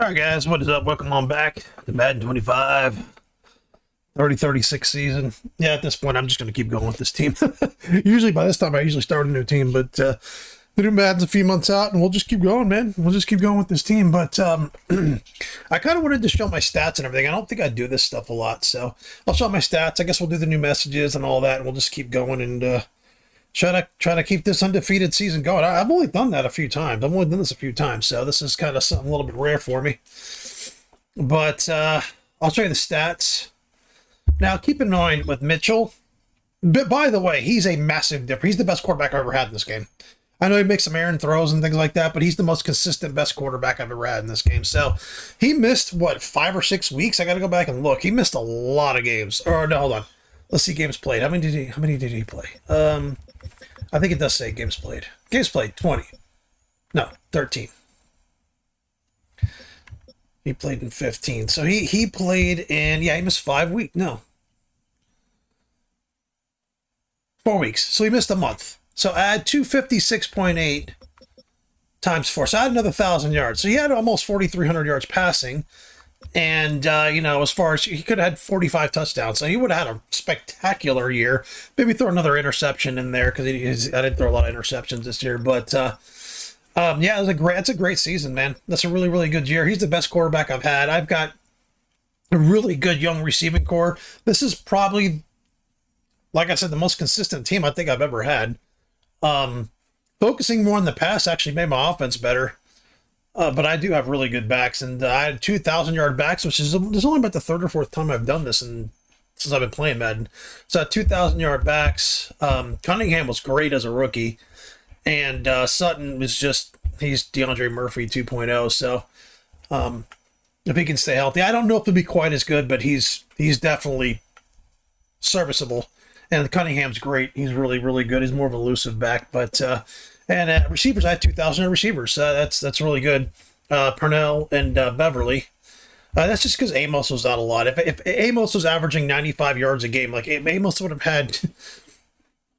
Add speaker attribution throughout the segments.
Speaker 1: All right, guys, what is up? Welcome on back to Madden 25, 30-36 season. Yeah, at this point, I'm just going to keep going with this team. Usually by this time, I usually start a new team, but the new Madden's a few months out, and we'll just keep going, man. We'll just keep going with this team. But I kind of wanted to show my stats and everything. I don't think I do this stuff a lot, so I'll show my stats. I guess we'll do the new messages and all that, and we'll just keep going and try to keep this undefeated season going. I've only done that a few times. I've only done this a few times, so this is kind of something a little bit rare for me. But I'll show you the stats. Now, keep in mind with Mitchell, but by the way, he's a massive difference. He's the best quarterback I've ever had in this game. I know he makes some errant throws and things like that, but he's the most consistent, best quarterback I've ever had in this game. So he missed, what, 5 or 6 weeks? I got to go back and look. He missed a lot of games. Or no, hold on. Let's see games played. How many did he play? I think it does say games played. Games played, 20. No, 13. He played in 15. So he played in, yeah, he missed 5 weeks. No. 4 weeks. So he missed a month. So add 256.8 times 4. So add another 1,000 yards. So he had almost 4,300 yards passing. And, as far as he could have had 45 touchdowns, so he would have had a spectacular year. Maybe throw another interception in there because I didn't throw a lot of interceptions this year. But, yeah, it's a great season, man. That's a really, really good year. He's the best quarterback I've had. I've got a really good young receiving core. This is probably, like I said, the most consistent team I think I've ever had. Focusing more on the pass actually made my offense better. But I do have really good backs, and I had 2,000-yard backs, which is only about the third or fourth time I've done this since I've been playing Madden. So I had 2,000-yard backs. Cunningham was great as a rookie, and Sutton was he's DeAndre Murphy 2.0. So if he can stay healthy, I don't know if he'll be quite as good, but he's definitely serviceable. And Cunningham's great. He's really, really good. He's more of an elusive back, but. And receivers, I had 2,000 receivers. That's really good. Purnell and Beverly. That's just because Amos was out a lot. If Amos was averaging 95 yards a game, like Amos would have had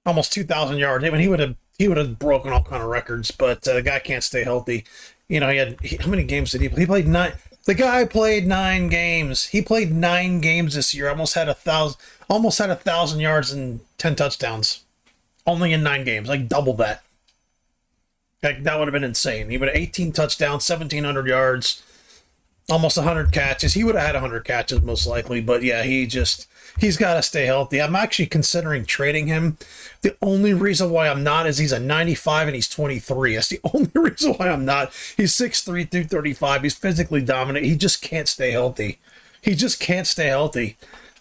Speaker 1: almost 2,000 yards. I mean, he would have broken all kind of records. But the guy can't stay healthy. How many games did he play? He played 9. The guy played 9 games. He played 9 games this year. Almost had 1,000 yards and 10 touchdowns, only in 9 games. Like double that. Like, that would have been insane. He would have 18 touchdowns, 1,700 yards, almost 100 catches. He would have had 100 catches most likely, but yeah, he's got to stay healthy. I'm actually considering trading him. The only reason why I'm not is he's a 95 and he's 23. That's the only reason why I'm not. He's 6'3", 235. He's physically dominant. He just can't stay healthy.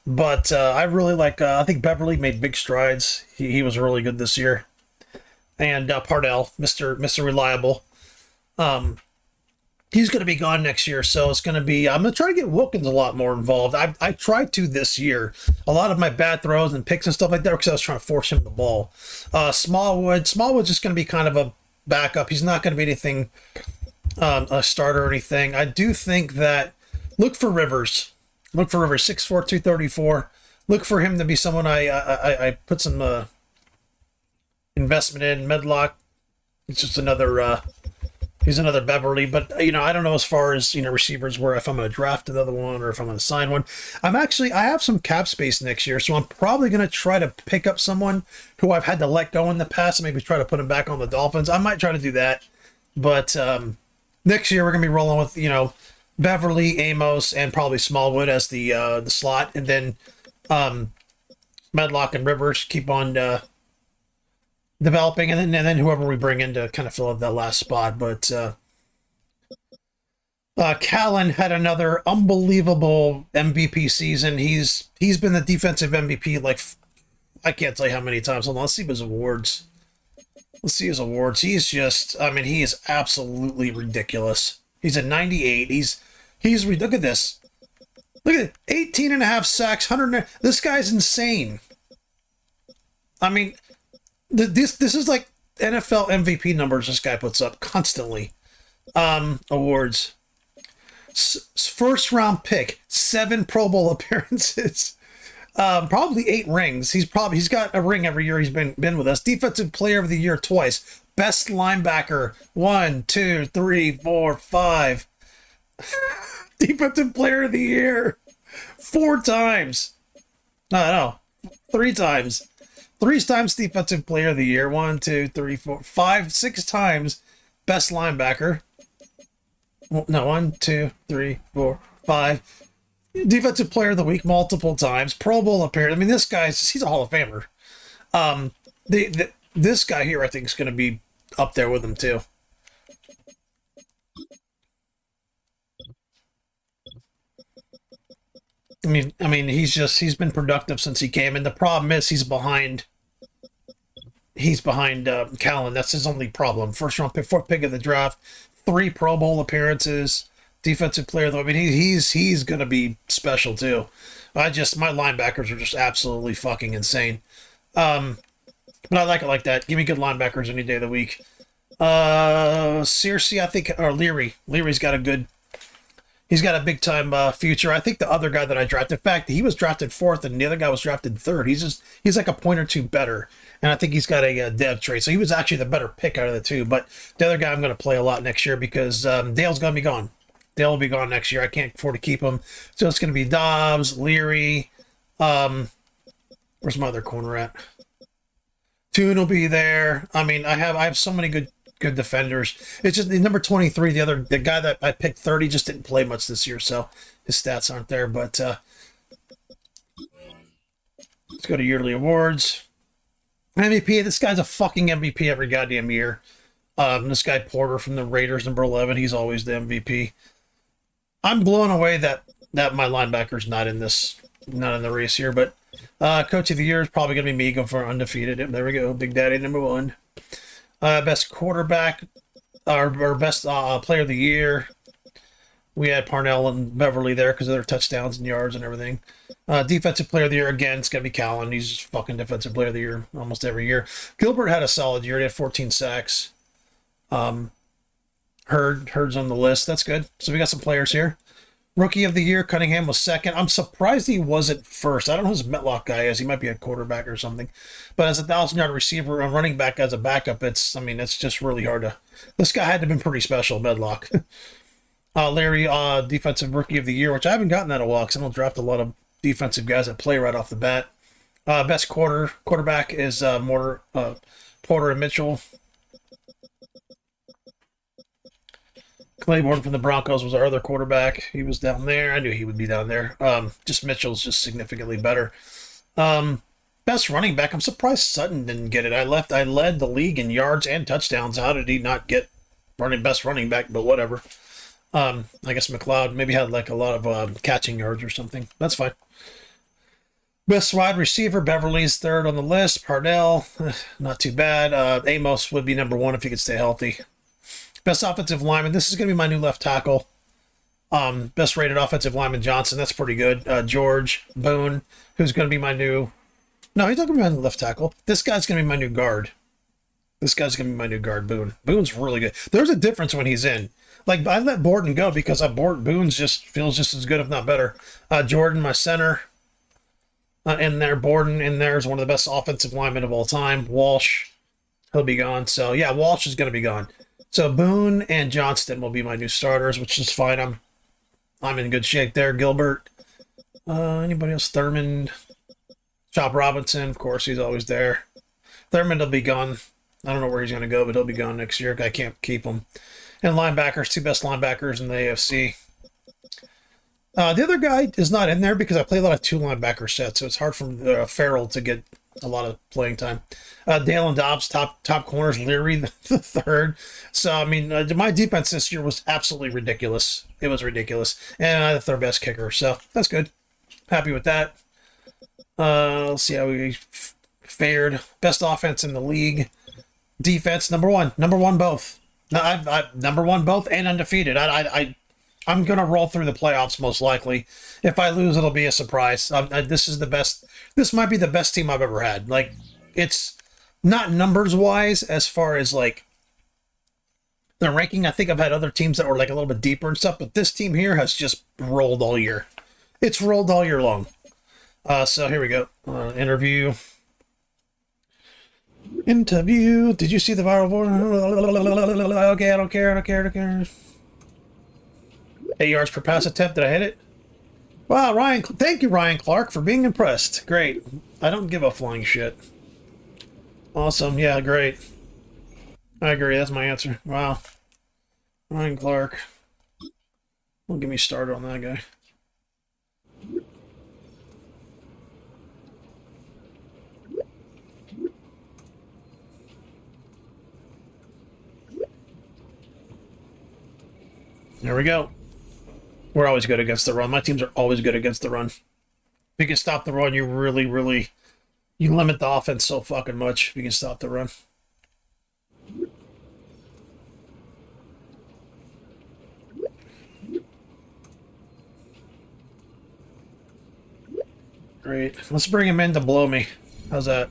Speaker 1: But I really like, I think Beverly made big strides. He was really good this year. And Pardell, Mr. Reliable. He's going to be gone next year, so it's going to be... I'm going to try to get Wilkins a lot more involved. I tried to this year. A lot of my bad throws and picks and stuff like that because I was trying to force him the ball. Smallwood's just going to be kind of a backup. He's not going to be anything, a starter or anything. I do think that... Look for Rivers. 6'4", 234. Look for him to be someone I put some... investment in. Medlock, it's just he's another Beverly, but I don't know as far as receivers, where if I'm going to draft another one or if I'm going to sign one. I have some cap space next year, so I'm probably going to try to pick up someone who I've had to let go in the past and maybe try to put him back on the Dolphins. I might try to do that, but next year we're going to be rolling with Beverly, Amos, and probably Smallwood as the slot, and then Medlock and Rivers keep on developing, and then whoever we bring in to kind of fill up that last spot. But Callan had another unbelievable MVP season. He's been the defensive MVP, like, I can't tell you how many times. Hold on, let's see his awards. He's just, he is absolutely ridiculous. He's a 98. Look at this. Look at it. 18 and a half sacks, 100. This guy's insane. This is like NFL MVP numbers this guy puts up constantly. Awards. First round pick, 7 Pro Bowl appearances. Probably 8 rings. He's got a ring every year he's been with us. Defensive Player of the Year twice. Best linebacker, 1, 2, 3, 4, 5. Defensive player of the year. 4 times. No, 3 times. 3 times defensive player of the year. 1, 2, 3, 4, 5, 6 times best linebacker. No, 1, 2, 3, 4, 5. Defensive player of the week multiple times. Pro Bowl appearance. I mean, this he's a Hall of Famer. This guy here, I think, is going to be up there with him too. I mean, he's been productive since he came, and the problem is he's behind. He's behind Callan. That's his only problem. First round pick, fourth pick of the draft, 3 Pro Bowl appearances, defensive player. I mean, he's gonna be special too. My linebackers are just absolutely fucking insane. But I like it like that. Give me good linebackers any day of the week. Searcy, I think, or Leary. Leary's got a good. He's got a big time future. I think the other guy that I drafted, in fact, he was drafted 4th, and the other guy was drafted 3rd. He's like a point or two better, and I think he's got a dev trade. So he was actually the better pick out of the two. But the other guy I'm going to play a lot next year because Dale's going to be gone. Dale will be gone next year. I can't afford to keep him, so it's going to be Dobbs, Leary. Where's my other corner at? Toon will be there. I mean, I have so many good defenders. It's just the number 23, the guy that I picked 30 just didn't play much this year, so his stats aren't there. But let's go to yearly awards. MVP. This guy's a fucking MVP every goddamn year. This guy Porter from the Raiders, number 11. He's always the MVP. I'm blown away that my linebacker's not in the race here. But coach of the year is probably going to be me, going for undefeated. There we go, Big Daddy number 1. Best quarterback, or best player of the year. We had Parnell and Beverly there because of their touchdowns and yards and everything. Defensive player of the year, again, it's going to be Callan. He's fucking defensive player of the year almost every year. Gilbert had a solid year. He had 14 sacks. Hurd's on the list. That's good. So we got some players here. Rookie of the year, Cunningham was 2nd. I'm surprised he wasn't 1st. I don't know who this Metlock guy is. He might be a quarterback or something. But as a 1,000-yard receiver, a running back as a backup, it's just really hard to. This guy had to have been pretty special, Medlock. Larry, defensive rookie of the year, which I haven't gotten that a while because I don't draft a lot of defensive guys that play right off the bat. Best quarterback is Porter and Mitchell. Claiborne from the Broncos was our other quarterback. He was down there. I knew he would be down there. Just Mitchell's just significantly better. Best running back. I'm surprised Sutton didn't get it. I led the league in yards and touchdowns. How did he not get best running back? But whatever. I guess McLeod maybe had like a lot of catching yards or something. That's fine. Best wide receiver. Beverly's 3rd on the list. Parnell, not too bad. Amos would be number 1 if he could stay healthy. Best offensive lineman. This is going to be my new left tackle. Best rated offensive lineman, Johnson. That's pretty good. George Boone, who's going to be my new. No, he's not going to be my left tackle. This guy's going to be my new guard. Boone. Boone's really good. There's a difference when he's in. Like, I let Borden go because Boone's just feels just as good, if not better. Jordan, my center. In there. Borden in there is one of the best offensive linemen of all time. Walsh, he'll be gone. So, yeah, Walsh is going to be gone. So Boone and Johnston will be my new starters, which is fine. I'm in good shape there. Gilbert. Anybody else? Thurman. Chop Robinson, of course, he's always there. Thurman will be gone. I don't know where he's going to go, but he'll be gone next year. I can't keep him. And linebackers, 2 best linebackers in the AFC. The other guy is not in there because I play a lot of 2 linebacker sets, so it's hard for Farrell to get a lot of playing time. Dale and Dobbs, top corners. Leary, the 3rd. So, I mean, my defense this year was absolutely ridiculous. It was ridiculous. And I had the 3rd best kicker, so that's good. Happy with that. Let's see how we fared. Best offense in the league. Defense, number 1. Number 1 both. Number 1 both and undefeated. I'm going to roll through the playoffs most likely. If I lose, it'll be a surprise. This is the best. This might be the best team I've ever had. Like, it's not numbers-wise as far as, like, the ranking. I think I've had other teams that were, like, a little bit deeper and stuff, but this team here has just rolled all year. It's rolled all year long. So here we go. Interview. Did you see the viral board? Okay, I don't care. 8 yards per pass attempt. Did I hit it? Wow, Ryan. Thank you, Ryan Clark, for being impressed. Great. I don't give a flying shit. Awesome. Yeah, great. I agree. That's my answer. Wow. Ryan Clark. Don't get me started on that guy. There we go. We're always good against the run. My teams are always good against the run. If you can stop the run, you really, you limit the offense so fucking much if you can stop the run. Great. Let's bring him in to blow me. How's that?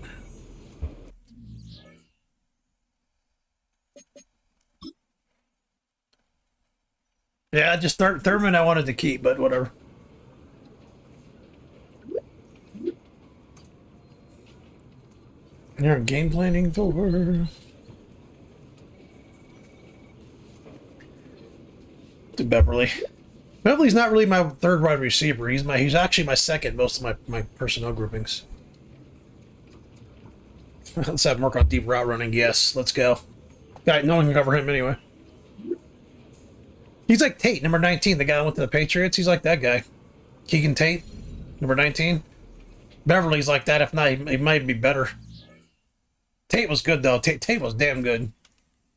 Speaker 1: Yeah, just Thurman I wanted to keep, but whatever. Your game planning over. To Beverly. Beverly's not really my third wide receiver. He's actually my second most of my personnel groupings. Let's have him work on deep route running. Yes, let's go. Guy, no one can cover him anyway. He's like Tate, number 19, the guy that went to the Patriots. He's like that guy. Keegan Tate, number 19. Beverly's like that. If not, he might be better. Tate was good, though. Tate was damn good.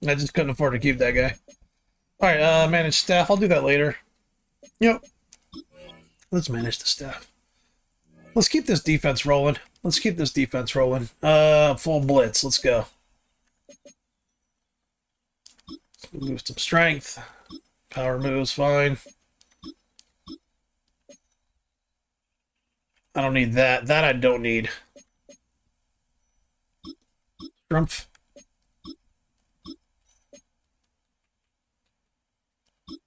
Speaker 1: I just couldn't afford to keep that guy. All right, manage staff. I'll do that later. Yep. Let's manage the staff. Let's keep this defense rolling. Let's keep this defense rolling. Full blitz. Let's go. Move some strength. Power moves, fine. I don't need that. That I don't need. Strumpf.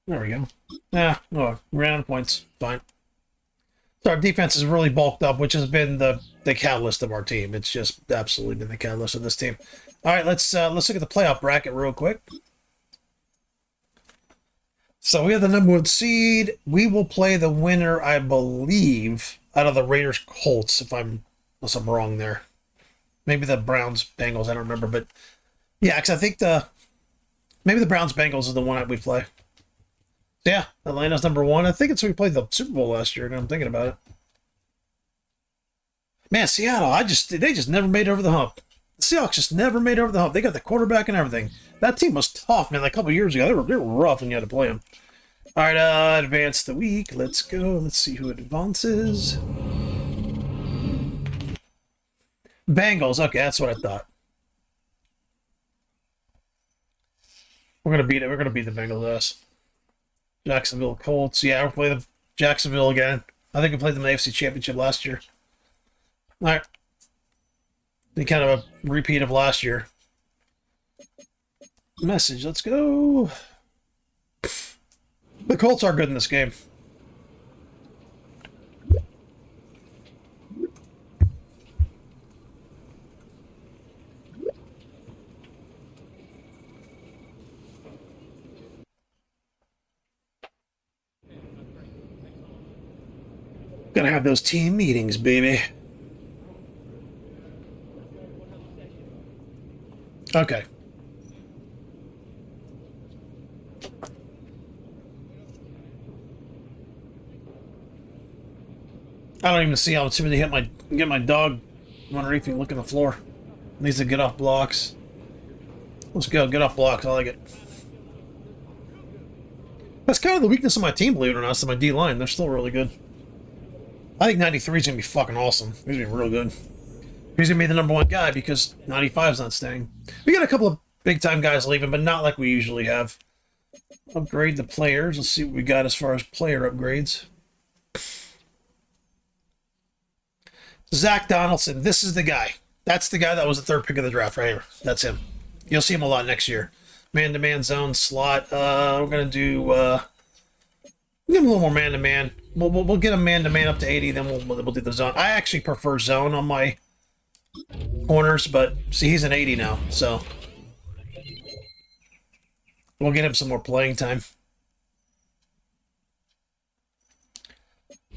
Speaker 1: There we go. Yeah, oh, ran out of points. Fine. So our defense has really bulked up, which has been the catalyst of our team. It's just absolutely been the catalyst of this team. All right, let's look at the playoff bracket real quick. So we have the number 1 seed. We will play the winner, I believe, out of the Raiders Colts, unless I'm wrong there. Maybe the Browns Bengals, I don't remember, but yeah, because I think maybe the Browns Bengals is the one that we play. So yeah, Atlanta's number 1. I think it's we played the Super Bowl last year, and I'm thinking about it. Man, Seattle, they just never made it over the hump. The Seahawks just never made it over the hump. They got the quarterback and everything. That team was tough, man. Like a couple years ago, they were rough when you had to play them. All right, advance the week. Let's go. Let's see who advances. Bengals. Okay, that's what I thought. We're gonna beat it. We're gonna beat the Bengals ass. Jacksonville Colts. Yeah, we'll play the Jacksonville again. I think we played them in the AFC Championship last year. All right. Be kind of a repeat of last year. Message. Let's go. The Colts are good in this game. Gotta have those team meetings, baby. Okay. I don't even see how it's going to get my dog underneath me looking at the floor. Needs to get off blocks. Let's go, get off blocks. I like it. That's kind of the weakness of my team, believe it or not. It's my D line. They're still really good. I think 93 is going to be fucking awesome. He's going to be real good. He's going to be the number 1 guy because 95's not staying. We got a couple of big-time guys leaving, but not like we usually have. Upgrade the players. Let's see what we got as far as player upgrades. Zach Donaldson. This is the guy. That's the guy that was the 3rd pick of the draft right here. That's him. You'll see him a lot next year. Man-to-man zone slot. We're going to do... give him a little more man-to-man. We'll get him man-to-man up to 80, then we'll do the zone. I actually prefer zone on my corners, but see, he's an 80 now, so we'll get him some more playing time.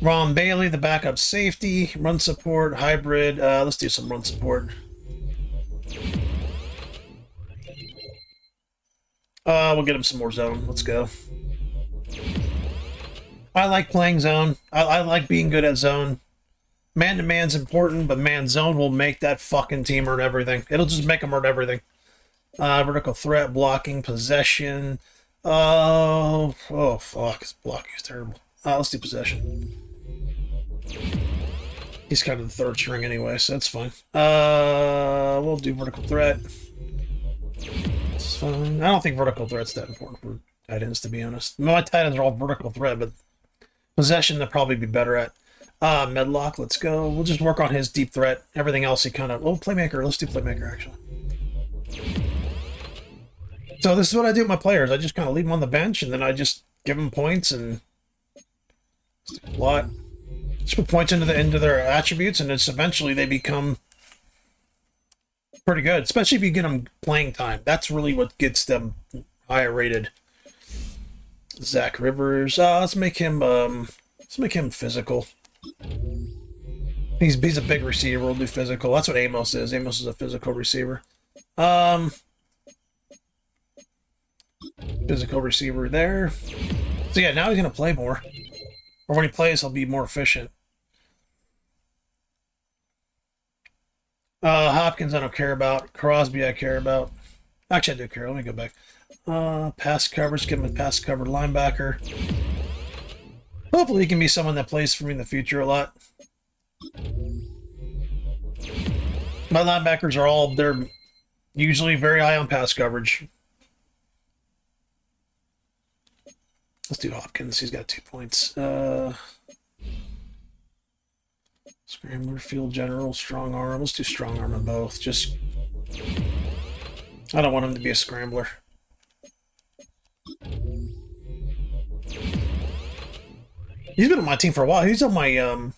Speaker 1: Ron Bailey, the backup safety, run support, hybrid. Let's do some run support. We'll get him some more zone. Let's go. I like playing zone. I like being good at zone. Man-to-man's important, but man, zone will make that fucking team earn everything. It'll just make them earn everything. Vertical threat, blocking, possession. Oh, fuck. His blocking is terrible. Let's do possession. He's kind of the third string anyway, so that's fine. We'll do vertical threat. It's fine. I don't think vertical threat's that important for tight ends, to be honest. My tight ends are all vertical threat, but possession they'll probably be better at. Medlock, let's go. We'll just work on his deep threat. Everything else he kind of... Oh, playmaker. Let's do playmaker, actually. So this is what I do with my players. I just kind of leave them on the bench, and then I just give them points and... a lot. Just put points into their attributes, and it's eventually they become pretty good. Especially if you get them playing time. That's really what gets them higher rated. Zach Rivers. Let's make him physical. He's a big receiver. We'll do physical. That's what Amos is. Amos is a physical receiver. Physical receiver there. So yeah, now he's gonna play more. Or when he plays, he'll be more efficient. Hopkins, I don't care about. Crosby, I care about. Actually, I do care. Let me go back. Pass coverage. Give him a pass covered linebacker. Hopefully, he can be someone that plays for me in the future a lot. My linebackers are all, they're usually very high on pass coverage. Let's do Hopkins. He's got 2 points. Scrambler, field general, strong arm. Let's do strong arm on both. Just, I don't want him to be a scrambler. He's been on my team for a while. He's on my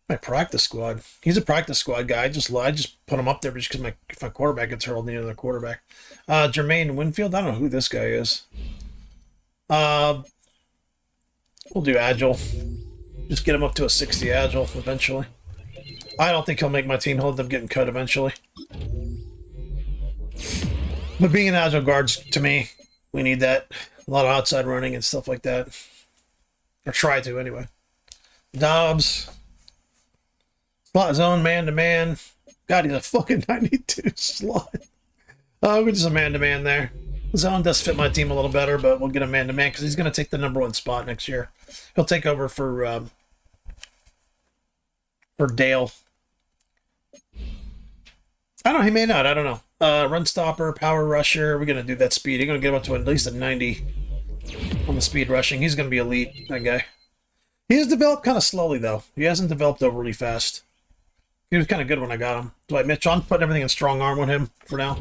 Speaker 1: my practice squad. He's a practice squad guy. I just put him up there just because my quarterback gets hurled near the quarterback. Jermaine Winfield. I don't know who this guy is. We'll do agile. Just get him up to a 60 agile eventually. I don't think he'll make my team. He'll end up getting cut eventually. But being an agile guards, to me, we need that. A lot of outside running and stuff like that. Or try to, anyway. Dobbs. Slot zone, man-to-man. God, he's a fucking 92 slot. We're just a man-to-man there. Zone does fit my team a little better, but we'll get a man-to-man because he's going to take the #1 spot next year. He'll take over for Dale. I don't know. He may not. I don't know. Run stopper, power rusher. We're going to do that speed. He's going to get him up to at least a 90 on the speed rushing. He's going to be elite, that guy. He has developed kind of slowly, though. He hasn't developed overly fast. He was kind of good when I got him. Dwight Mitchell, I'm putting everything in strong arm with him for now.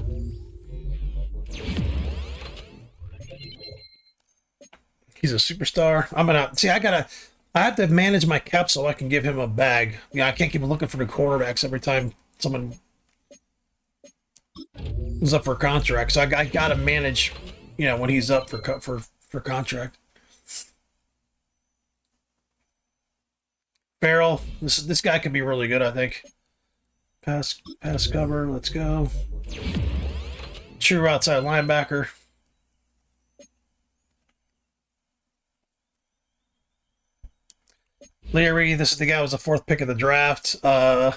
Speaker 1: He's a superstar. I'm gonna see. I have to manage my cap so I can give him a bag. Yeah, I can't keep looking for the quarterbacks every time someone is up for a contract. So I gotta manage, when he's up for contract. Farrell, this guy could be really good. I think. Pass cover. Let's go. True outside linebacker. Leary, this is the guy who was the 4th pick of the draft. Man-to-man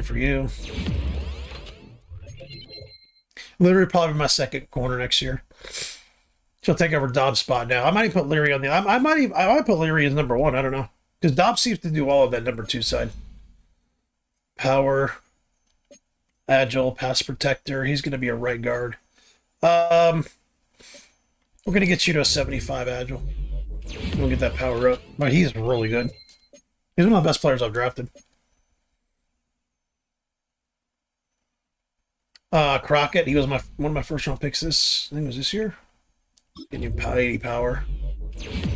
Speaker 1: for you. Leary probably my 2nd corner next year. She'll take over Dobbs' spot now. I might even put Leary on the... I might put Leary as #1. I don't know. Because Dobbs seems to do all of that #2 side. Power. Agile. Pass protector. He's going to be a right guard. We're going to get you to a 75 agile. We'll get that power up. But he's really good. He's one of the best players I've drafted. Crockett, he was one of my first round picks I think it was this year. Getting you 80 power.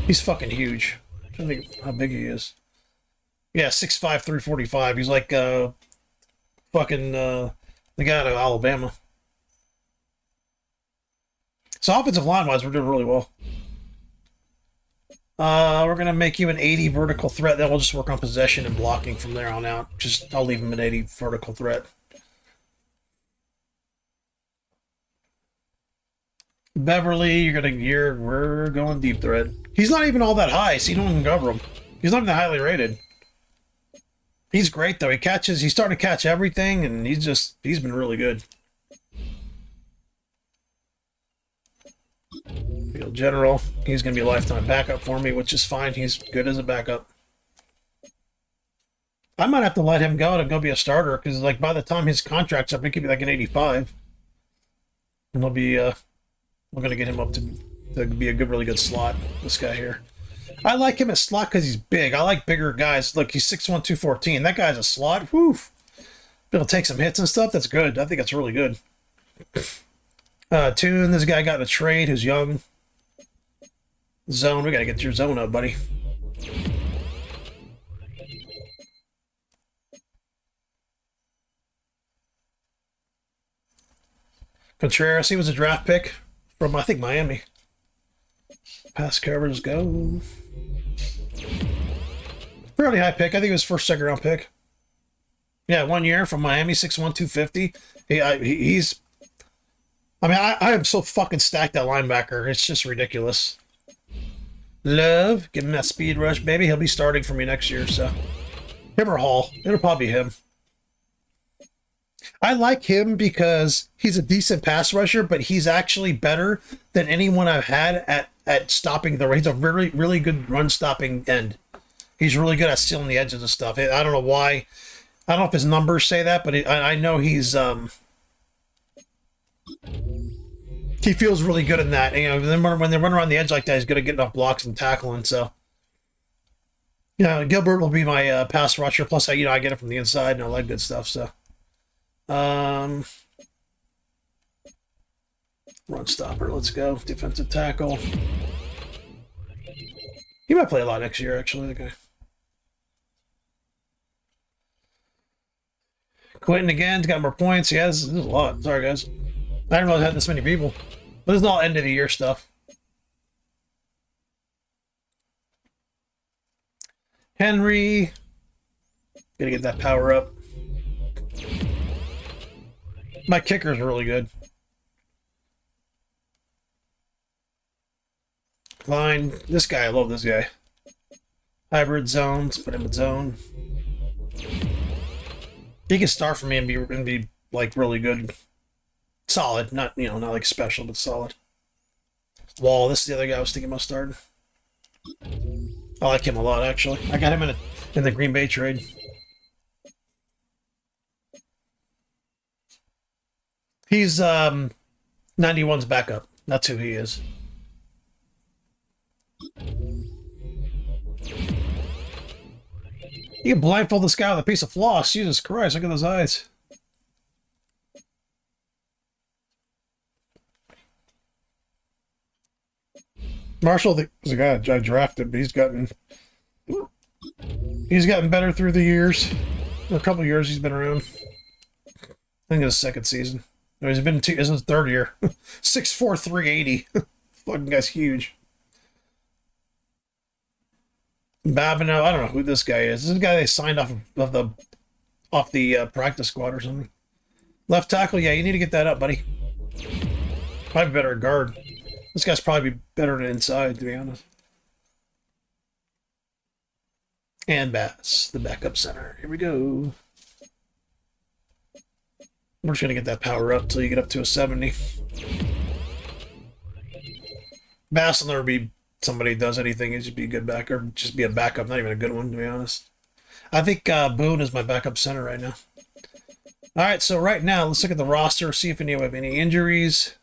Speaker 1: He's fucking huge. I'm trying to think how big he is. Yeah, 6'5", 345. He's like the guy out of Alabama. So offensive line wise, we're doing really well. We're gonna make you an 80 vertical threat. Then we'll just work on possession and blocking from there on out. I'll leave him an 80 vertical threat. Beverly, we're going deep threat. He's not even all that high, so you don't even cover him. He's not even that highly rated. He's great though. He's starting to catch everything, and he's been really good. Field general. He's going to be a lifetime backup for me, which is fine. He's good as a backup. I might have to let him go to go be a starter because, like, by the time his contract's up, it could be like an 85, and we're going to get him up to be a really good slot. This guy here, I like him at slot because he's big. I like bigger guys. Look, he's 6'1", 214. That guy's a slot. Whew. Be able to take some hits and stuff. That's good. I think that's really good. Tune, this guy got in a trade who's young. Zone, we got to get your zone up, buddy. Contreras, he was a draft pick from, I think, Miami. Pass coverage, go. Fairly high pick. I think it was first, second round pick. Yeah, 1 year from Miami, 6'1", 250. He's... I mean, I am so fucking stacked at linebacker. It's just ridiculous. Love, give him that speed rush, baby. He'll be starting for me next year, so. Him or Hall. It'll probably be him. I like him because he's a decent pass rusher, but he's actually better than anyone I've had at stopping the run. He's a really, really good run-stopping end. He's really good at stealing the edges and stuff. I don't know why. I don't know if his numbers say that, but I know he's... he feels really good in that. You know, when they run around the edge like that, he's going to get enough blocks and tackling. So, you know, Gilbert will be my pass rusher. Plus, I get it from the inside and all that good stuff. So, run stopper. Let's go. Defensive tackle. He might play a lot next year, actually. The guy. Quentin again. Got more points. Yeah, this is a lot. Sorry, guys. I didn't realize I had this many people. But this is all end of the year stuff. Henry. Gotta get that power up. My kicker's really good. Line. This guy, I love this guy. Hybrid zones. Put him in zone. He can start for me and be like really good. Solid, not like special, but solid. Wall, this is the other guy I was thinking about starting. I like him a lot, actually. I got him in the Green Bay trade. He's 91's backup. That's who he is. You can blindfold this guy with a piece of floss. Jesus Christ, look at those eyes. Marshall was a guy I drafted, but he's gotten better through the years. A couple of years he's been around. I think it's his second season. No, this is his third year. 6'4", 380. Fucking guy's huge. Babineau, I don't know who this guy is. This is the guy they signed off the practice squad or something. Left tackle, yeah, you need to get that up, buddy. Probably better at guard. This guy's probably better than inside, to be honest. And Bass, the backup center. Here we go. We're just going to get that power up until you get up to a 70. Bass will never be somebody who does anything. He'll just be a good backup. Just be a backup, not even a good one, to be honest. I think Boone is my backup center right now. All right, so right now, let's look at the roster, see if we have any injuries.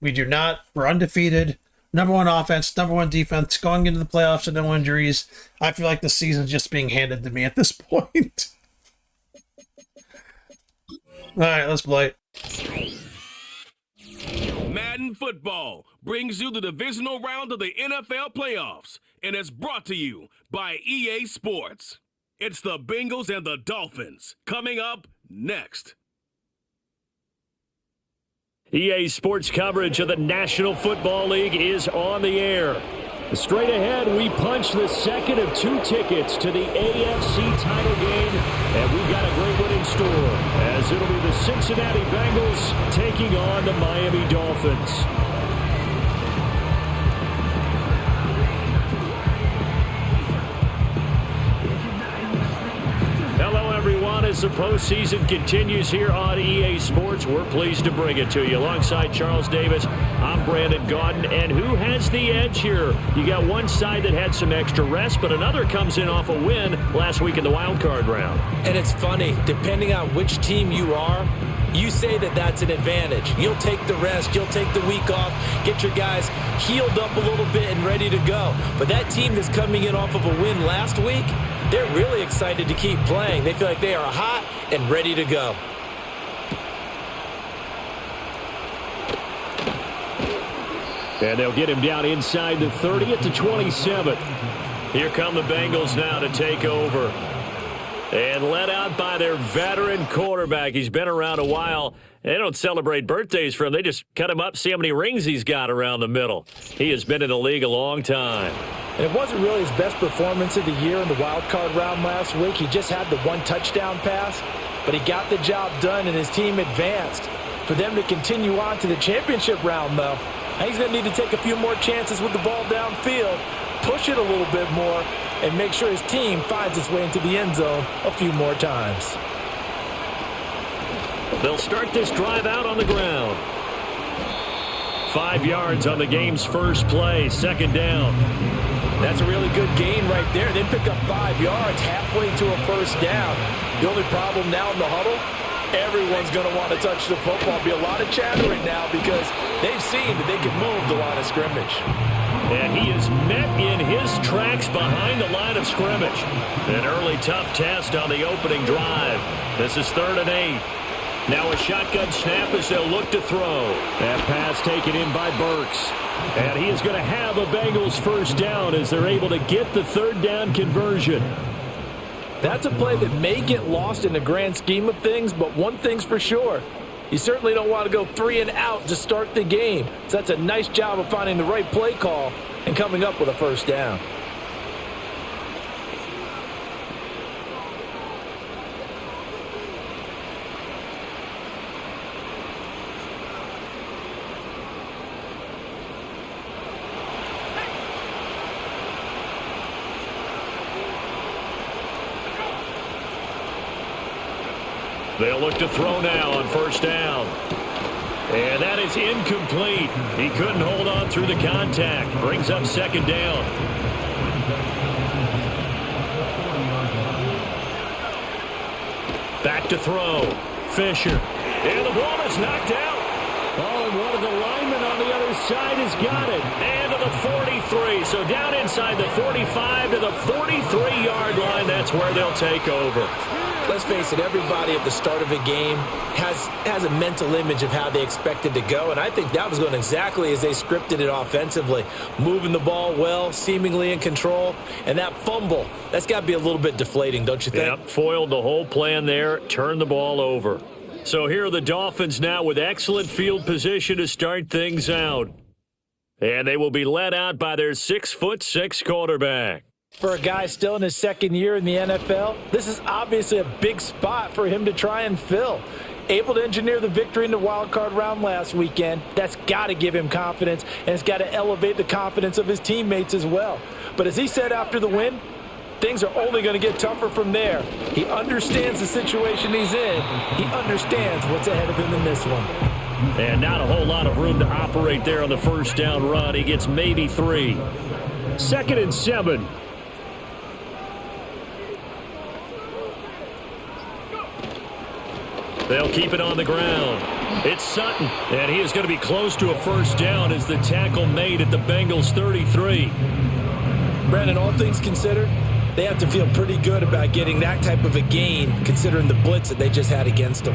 Speaker 1: We do not. We're undefeated. Number one offense, number one defense, going into the playoffs with no injuries. I feel like the season's just being handed to me at this point. All right, let's play.
Speaker 2: Madden Football brings you the divisional round of the NFL playoffs, and it's brought to you by EA Sports. It's the Bengals and the Dolphins coming up next.
Speaker 3: EA Sports coverage of the National Football League is on the air. Straight ahead, we punch the second of 2 tickets to the AFC title game, and we've got a great one in store, as it'll be the Cincinnati Bengals taking on the Miami Dolphins. Hello, everyone. As the postseason continues here on EA Sports, we're pleased to bring it to you. Alongside Charles Davis, I'm Brandon Gaudin. And who has the edge here? You got one side that had some extra rest, but another comes in off a win last week in the wild card round.
Speaker 4: And it's funny, depending on which team you are, you say that that's an advantage. You'll take the rest, you'll take the week off, get your guys healed up a little bit and ready to go. But that team that's coming in off of a win last week, they're really excited to keep playing. They feel like they are hot and ready to go.
Speaker 3: And they'll get him down inside the 30 at the 27. Here come the Bengals now to take over. And led out by their veteran quarterback. He's been around a while. They don't celebrate birthdays for him. They just cut him up, see how many rings he's got around the middle. He has been in the league a long time.
Speaker 4: And it wasn't really his best performance of the year in the wild card round last week. He just had the 1 touchdown pass, but he got the job done and his team advanced. For them to continue on to the championship round, though, he's going to need to take a few more chances with the ball downfield, push it a little bit more, and make sure his team finds its way into the end zone a few more times.
Speaker 3: They'll start this drive out on the ground. 5 yards on the game's first play, second down.
Speaker 4: That's a really good gain right there. They pick up 5 yards halfway to a first down. The only problem now in the huddle, everyone's going to want to touch the football. Be a lot of chattering now because they've seen that they can move the line of scrimmage.
Speaker 3: And he is met in his tracks behind the line of scrimmage. An early tough test on the opening drive. This is 3rd and 8. Now a shotgun snap as they'll look to throw. That pass taken in by Burks. And he is going to have a Bengals first down as they're able to get the 3rd down conversion.
Speaker 4: That's a play that may get lost in the grand scheme of things, but one thing's for sure. You certainly don't want to go 3 and out to start the game. So that's a nice job of finding the right play call and coming up with a first down.
Speaker 3: They'll look to throw now on first down. And that is incomplete. He couldn't hold on through the contact. Brings up second down. Back to throw. Fisher. And the ball is knocked out. Oh, and one of the linemen on the other side has got it. And to the 43. So down inside the 45 to the 43-yard line. That's where they'll take over.
Speaker 4: Let's face it, everybody at the start of a game has a mental image of how they expect it to go, and I think that was going exactly as they scripted it offensively. Moving the ball well, seemingly in control, and that fumble, that's got to be a little bit deflating, don't you think?
Speaker 3: Yep, foiled the whole plan there, turned the ball over. So here are the Dolphins now with excellent field position to start things out. And they will be led out by their 6'6" quarterback.
Speaker 4: For a guy still in his second year in the NFL, this is obviously a big spot for him to try and fill. Able to engineer the victory in the wild card round last weekend, that's got to give him confidence, and it's got to elevate the confidence of his teammates as well. But as he said after the win, things are only going to get tougher from there. He understands the situation he's in. He understands what's ahead of him in this one.
Speaker 3: And not a whole lot of room to operate there on the first down run. He gets maybe 3. 2nd and 7. They'll keep it on the ground. It's Sutton, and he is going to be close to a first down as the tackle made at the Bengals 33.
Speaker 4: Brandon, all things considered, they have to feel pretty good about getting that type of a gain considering the blitz that they just had against them.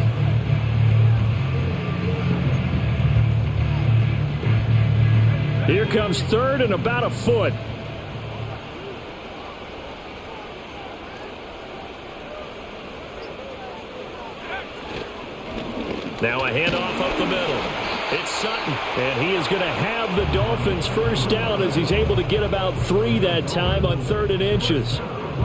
Speaker 3: Here comes 3rd and about a foot. Now a handoff up the middle. It's Sutton, and he is going to have the Dolphins first down as he's able to get about 3 that time on 3rd and inches.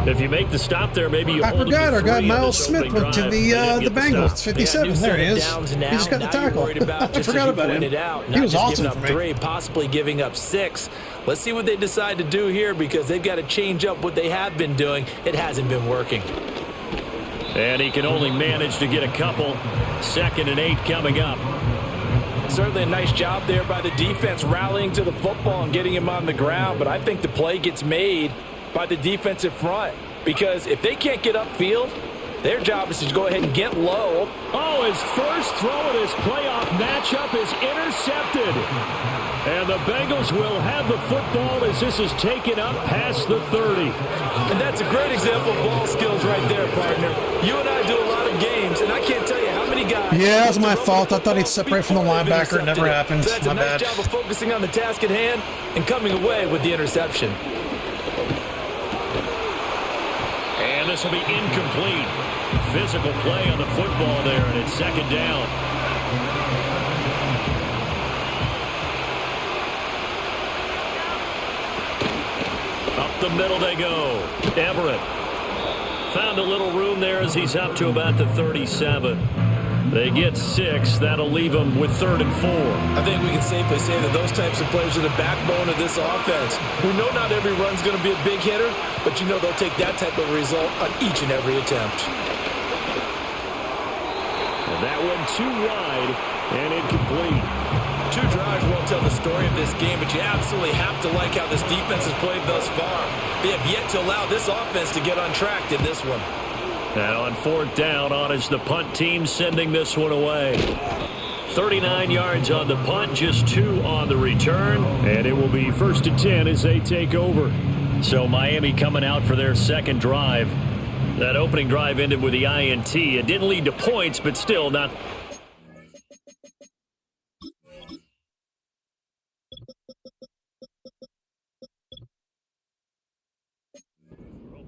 Speaker 3: If you make the stop there, maybe you hold
Speaker 1: forgot
Speaker 3: him to 3
Speaker 1: our guy
Speaker 3: on
Speaker 1: Miles
Speaker 3: this
Speaker 1: Smith
Speaker 3: opening
Speaker 1: went to
Speaker 3: drive.
Speaker 1: the
Speaker 3: They didn't get
Speaker 1: Bengals.
Speaker 3: stop.
Speaker 1: 57. There he is. He just got the tackle. I forgot about him. He was awesome for me.
Speaker 4: 3, possibly giving up 6. Let's see what they decide to do here because they've got to change up what they have been doing. It hasn't been working.
Speaker 3: And he can only manage to get a couple. 2nd and 8 coming up.
Speaker 4: Certainly a nice job there by the defense rallying to the football and getting him on the ground, but I think the play gets made by the defensive front because if they can't get upfield, their job is to go ahead and get low.
Speaker 3: Oh, his first throw in his playoff matchup is intercepted. And the Bengals will have the football as this is taken up past the 30.
Speaker 4: And that's a great example of ball skills right there, partner. You and I do a lot of games, and I can't tell you how many guys...
Speaker 1: Yeah, that was my fault. I thought he'd separate from the linebacker. It never happened.
Speaker 4: So that's
Speaker 1: my
Speaker 4: a nice
Speaker 1: bad.
Speaker 4: job of focusing on the task at hand and coming away with the interception.
Speaker 3: And this will be incomplete. Physical play on the football there, and it's 2nd down. Up the middle they go. Everett found a little room there as he's up to about the 37. They get 6. That'll leave them with 3rd and 4.
Speaker 4: I think we can safely say that those types of plays are the backbone of this offense. We know not every run's going to be a big hitter, but you know they'll take that type of result on each and every attempt.
Speaker 3: And that one too wide and incomplete.
Speaker 4: 2 drives won't tell the story of this game, but you absolutely have to like how this defense has played thus far. They have yet to allow this offense to get on track in this one.
Speaker 3: And on 4th down, on is the punt team sending this one away. 39 yards on the punt, just 2 on the return. And it will be 1st and 10 as they take over. So Miami coming out for their 2nd drive. That opening drive ended with the INT. It didn't lead to points, but still not...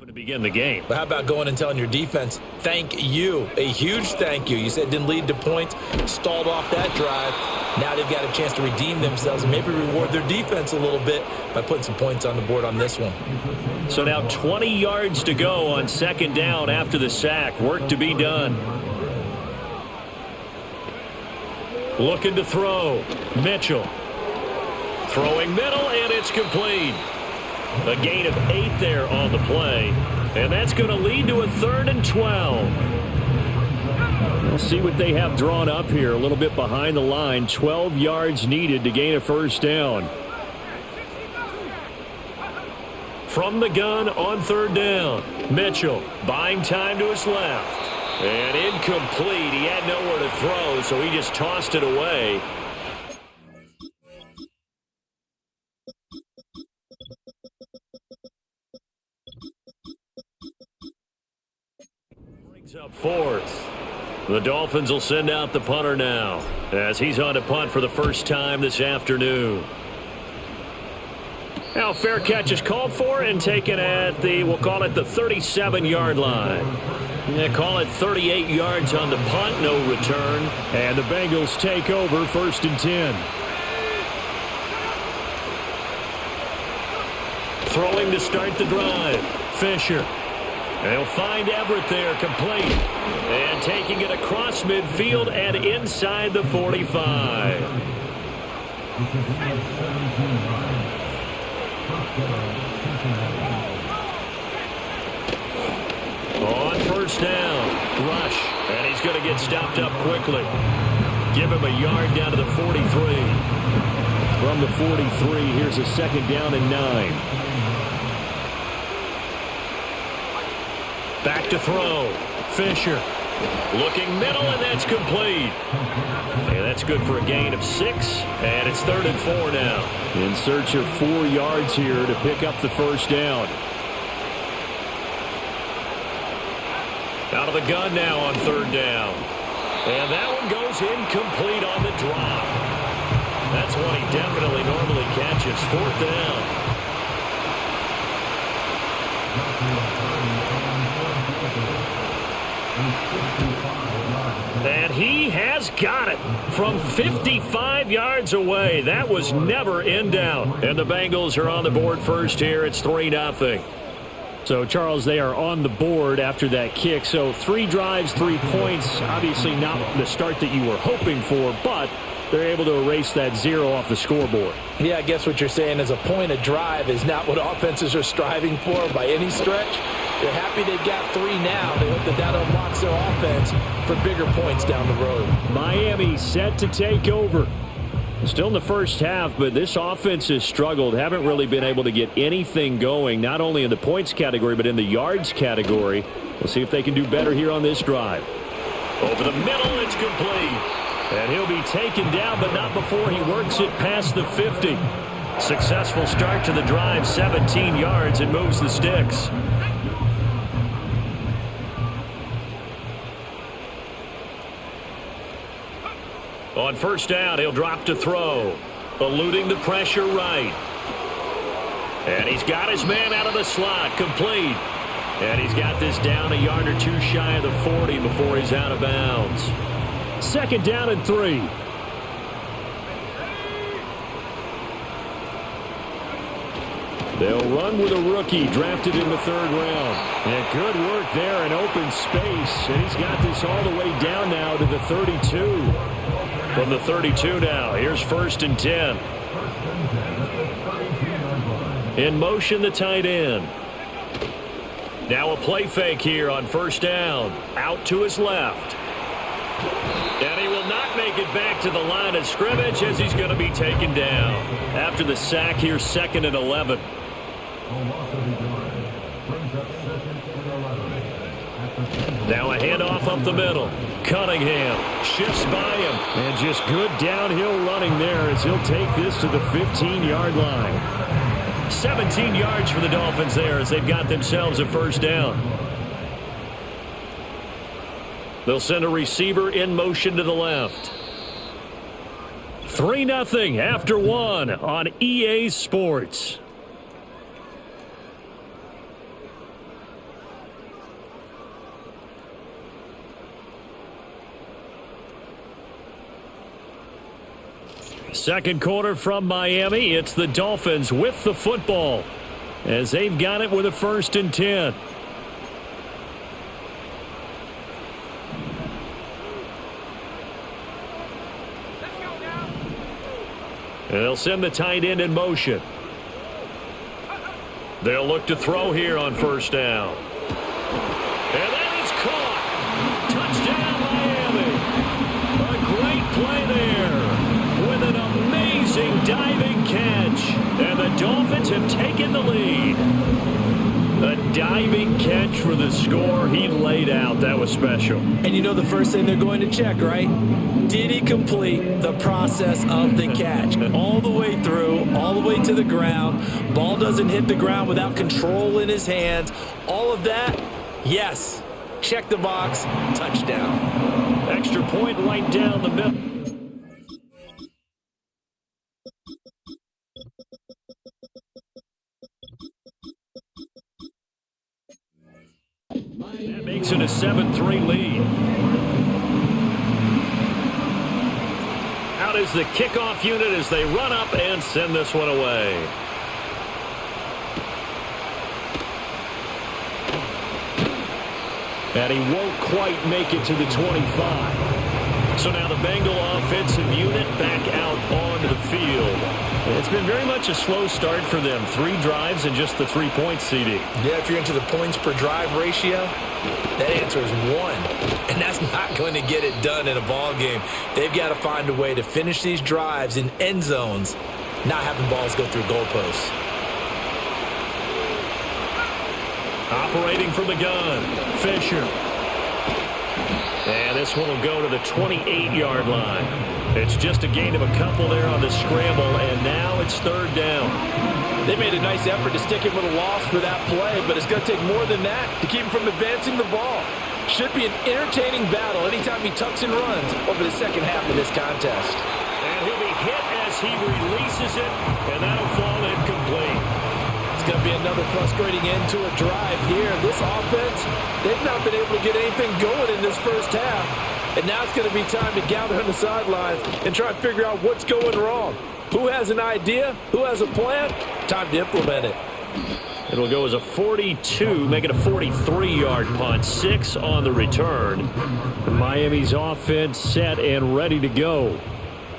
Speaker 3: to begin the game.
Speaker 4: But how about going and telling your defense, thank you, a huge thank you. You said it didn't lead to points, stalled off that drive. Now they've got a chance to redeem themselves and maybe reward their defense a little bit by putting some points on the board on this one.
Speaker 3: So now 20 yards to go on 2nd down after the sack. Work to be done. Looking to throw. Mitchell. Throwing middle, and it's complete. A gain of 8 there on the play. And that's going to lead to a 3rd and 12. We'll see what they have drawn up here. A little bit behind the line. 12 yards needed to gain a 1st down. From the gun on 3rd down. Mitchell buying time to his left. And incomplete. He had nowhere to throw, so he just tossed it away. Up 4th. The Dolphins will send out the punter now as he's on to punt for the first time this afternoon. Now fair catch is called for and taken at the, we'll call it the 37-yard line. Yeah, call it 38 yards on the punt, no return. And the Bengals take over 1st and 10. Throwing to start the drive. Fisher. They'll find Everett there, complete. And taking it across midfield and inside the 45. On 1st down, rush. And he's going to get stopped up quickly. Give him a yard down to the 43. From the 43, here's a 2nd down and 9. Back to throw. Fisher looking middle, and that's complete. And that's good for a gain of 6, and it's 3rd and 4 now. In search of 4 yards here to pick up the 1st down. Out of the gun now on 3rd down. And that one goes incomplete on the drop. That's one he definitely normally catches. 4th down. And he has got it from 55 yards away. That was never in doubt. And the Bengals are on the board first here. It's 3-0.
Speaker 5: So, Charles, they are on the board after that kick. So 3 drives, 3 points. Obviously not the start that you were hoping for, but they're able to erase that 0 off the scoreboard.
Speaker 4: Yeah, I guess what you're saying is a point a drive is not what offenses are striving for by any stretch. They're happy they've got 3 now. They hope that unlocks their offense for bigger points down the road.
Speaker 3: Miami set to take over. Still in the first half, but this offense has struggled. Haven't really been able to get anything going, not only in the points category, but in the yards category. We'll see if they can do better here on this drive. Over the middle, it's complete. And he'll be taken down, but not before he works it past the 50. Successful start to the drive, 17 yards, and moves the sticks. On first down, he'll drop to throw, eluding the pressure right. And he's got his man out of the slot, complete. And he's got this down a yard or 2 shy of the 40 before he's out of bounds. 2nd down and 3. They'll run with a rookie drafted in the 3rd round. And good work there in open space. And he's got this all the way down now to the 32. From the 32 now, here's 1st and 10. In motion, the tight end. Now a play fake here on 1st down. Out to his left. And he will not make it back to the line of scrimmage as he's going to be taken down. After the sack here, 2nd and 11. Now a handoff up the middle. Cunningham shifts by him. And just good downhill running there as he'll take this to the 15-yard line. 17 yards for the Dolphins there as they've got themselves a 1st down. They'll send a receiver in motion to the left. 3-0 after 1 on EA Sports. Second quarter from Miami. It's the Dolphins with the football as they've got it with a 1st and 10. And they'll send the tight end in motion. They'll look to throw here on 1st down. And that is caught. Touchdown, Miami. A great play there with an amazing diving catch. And the Dolphins have taken the lead. A diving catch for the score. He laid out. That was special.
Speaker 4: And you know the first thing they're going to check, right? Did he complete the process of the catch? All the way through, all the way to the ground. Ball doesn't hit the ground without control in his hands. All of that, yes. Check the box. Touchdown.
Speaker 3: Extra point right down the middle. That makes it a 7-3 lead. Out is the kickoff unit as they run up and send this one away. And he won't quite make it to the 25. So now the Bengal offensive unit back out onto the field. It's been very much a slow start for them. 3 drives and just the 3 points, CD.
Speaker 4: Yeah, if you're into the points per drive ratio, that answer is 1. And that's not going to get it done in a ball game. They've got to find a way to finish these drives in end zones, not having balls go through goalposts.
Speaker 3: Operating from the gun, Fisher. And this one will go to the 28-yard line. It's just a gain of a couple there on the scramble, and now it's 3rd down.
Speaker 4: They made a nice effort to stick him with a loss for that play, but it's going to take more than that to keep him from advancing the ball. Should be an entertaining battle anytime he tucks and runs over the second half of this contest.
Speaker 3: And he'll be hit as he releases it, and that'll fall incomplete.
Speaker 4: It's going to be another frustrating end to a drive here. This offense, they've not been able to get anything going in this first half. And now it's going to be time to gather on the sidelines and try and figure out what's going wrong. Who has an idea? Who has a plan? Time to implement it.
Speaker 3: It'll go as a 42, make it a 43-yard punt. 6 on the return. Miami's offense set and ready to go.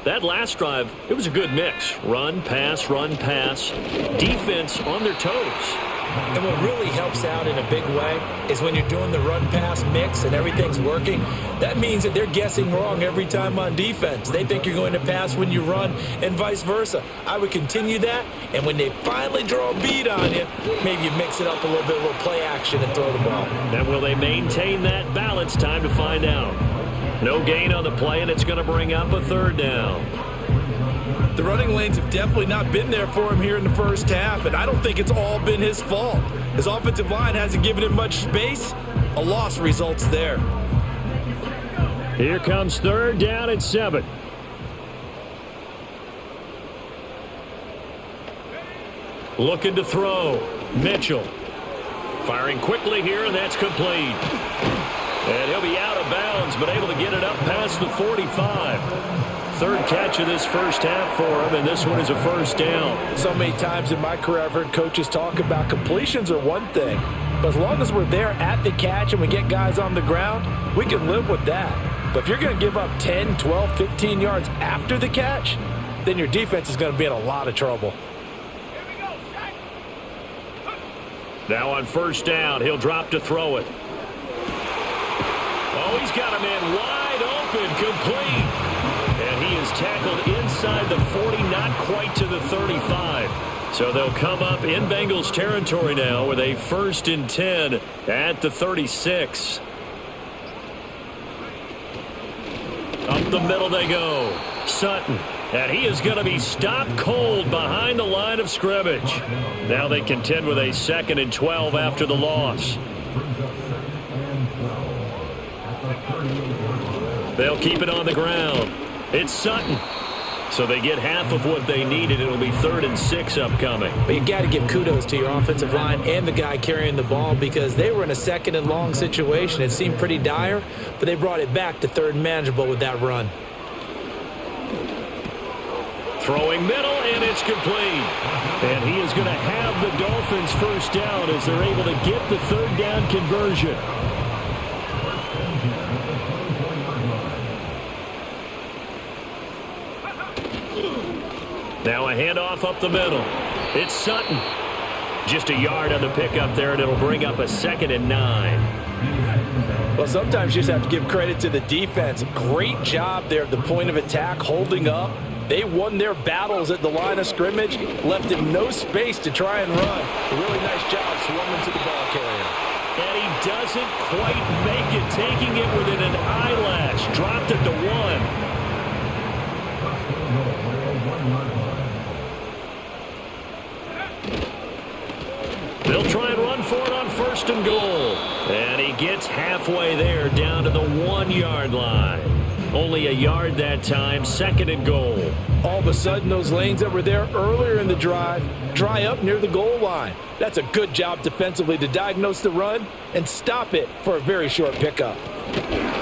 Speaker 3: That last drive, it was a good mix. Run, pass, defense on their toes.
Speaker 4: And what really helps out in a big way is when you're doing the run-pass mix and everything's working, that means that they're guessing wrong every time on defense. They think you're going to pass when you run and vice versa. I would continue that, and when they finally draw a beat on you, maybe you mix it up a little bit, a little play action and throw the ball.
Speaker 3: And will they maintain that balance? Time to find out. No gain on the play, and it's going to bring up a 3rd down.
Speaker 4: The running lanes have definitely not been there for him here in the first half, and I don't think it's all been his fault. His offensive line hasn't given him much space. A loss results there.
Speaker 5: Here comes 3rd down and 7.
Speaker 3: Looking to throw. Mitchell. Firing quickly here, and that's complete. And he'll be out of bounds, but able to get it up past the 45. 3rd catch of this first half for him, and this one is a 1st down.
Speaker 4: So many times in my career I've heard coaches talk about completions are one thing, but as long as we're there at the catch and we get guys on the ground, we can live with that. But if you're going to give up 10, 12, 15 yards after the catch, then your defense is going to be in a lot of trouble.
Speaker 3: Now on 1st down, he'll drop to throw it. Oh, he's got him in wide open, complete. And he is tackled inside the 40, not quite to the 35. So they'll come up in Bengals territory now with a 1st and 10 at the 36. Up the middle they go. Sutton. And he is going to be stopped cold behind the line of scrimmage. Now they contend with a 2nd and 12 after the loss. They'll keep it on the ground. It's Sutton. So they get half of what they needed. It'll be 3rd and 6 upcoming.
Speaker 4: But you got to give kudos to your offensive line and the guy carrying the ball because they were in a 2nd and long situation. It seemed pretty dire, but they brought it back to 3rd and manageable with that run.
Speaker 3: Throwing middle, and it's complete. And he is going to have the Dolphins 1st down as they're able to get the 3rd down conversion. Now a handoff up the middle. It's Sutton. Just a yard on the pickup there, and it'll bring up a 2nd and 9.
Speaker 4: Well, sometimes you just have to give credit to the defense. Great job there at the point of attack, holding up. They won their battles at the line of scrimmage, left him no space to try and run. A really nice job swarming to the ball carrier.
Speaker 3: And he doesn't quite make it, taking it within an eyelash. Dropped it to 1. They'll try and run for it on 1st and goal. And he gets halfway there, down to the 1-yard line. Only a yard that time, 2nd and goal.
Speaker 4: All of a sudden, those lanes that were there earlier in the drive dry up near the goal line. That's a good job defensively to diagnose the run and stop it for a very short pickup.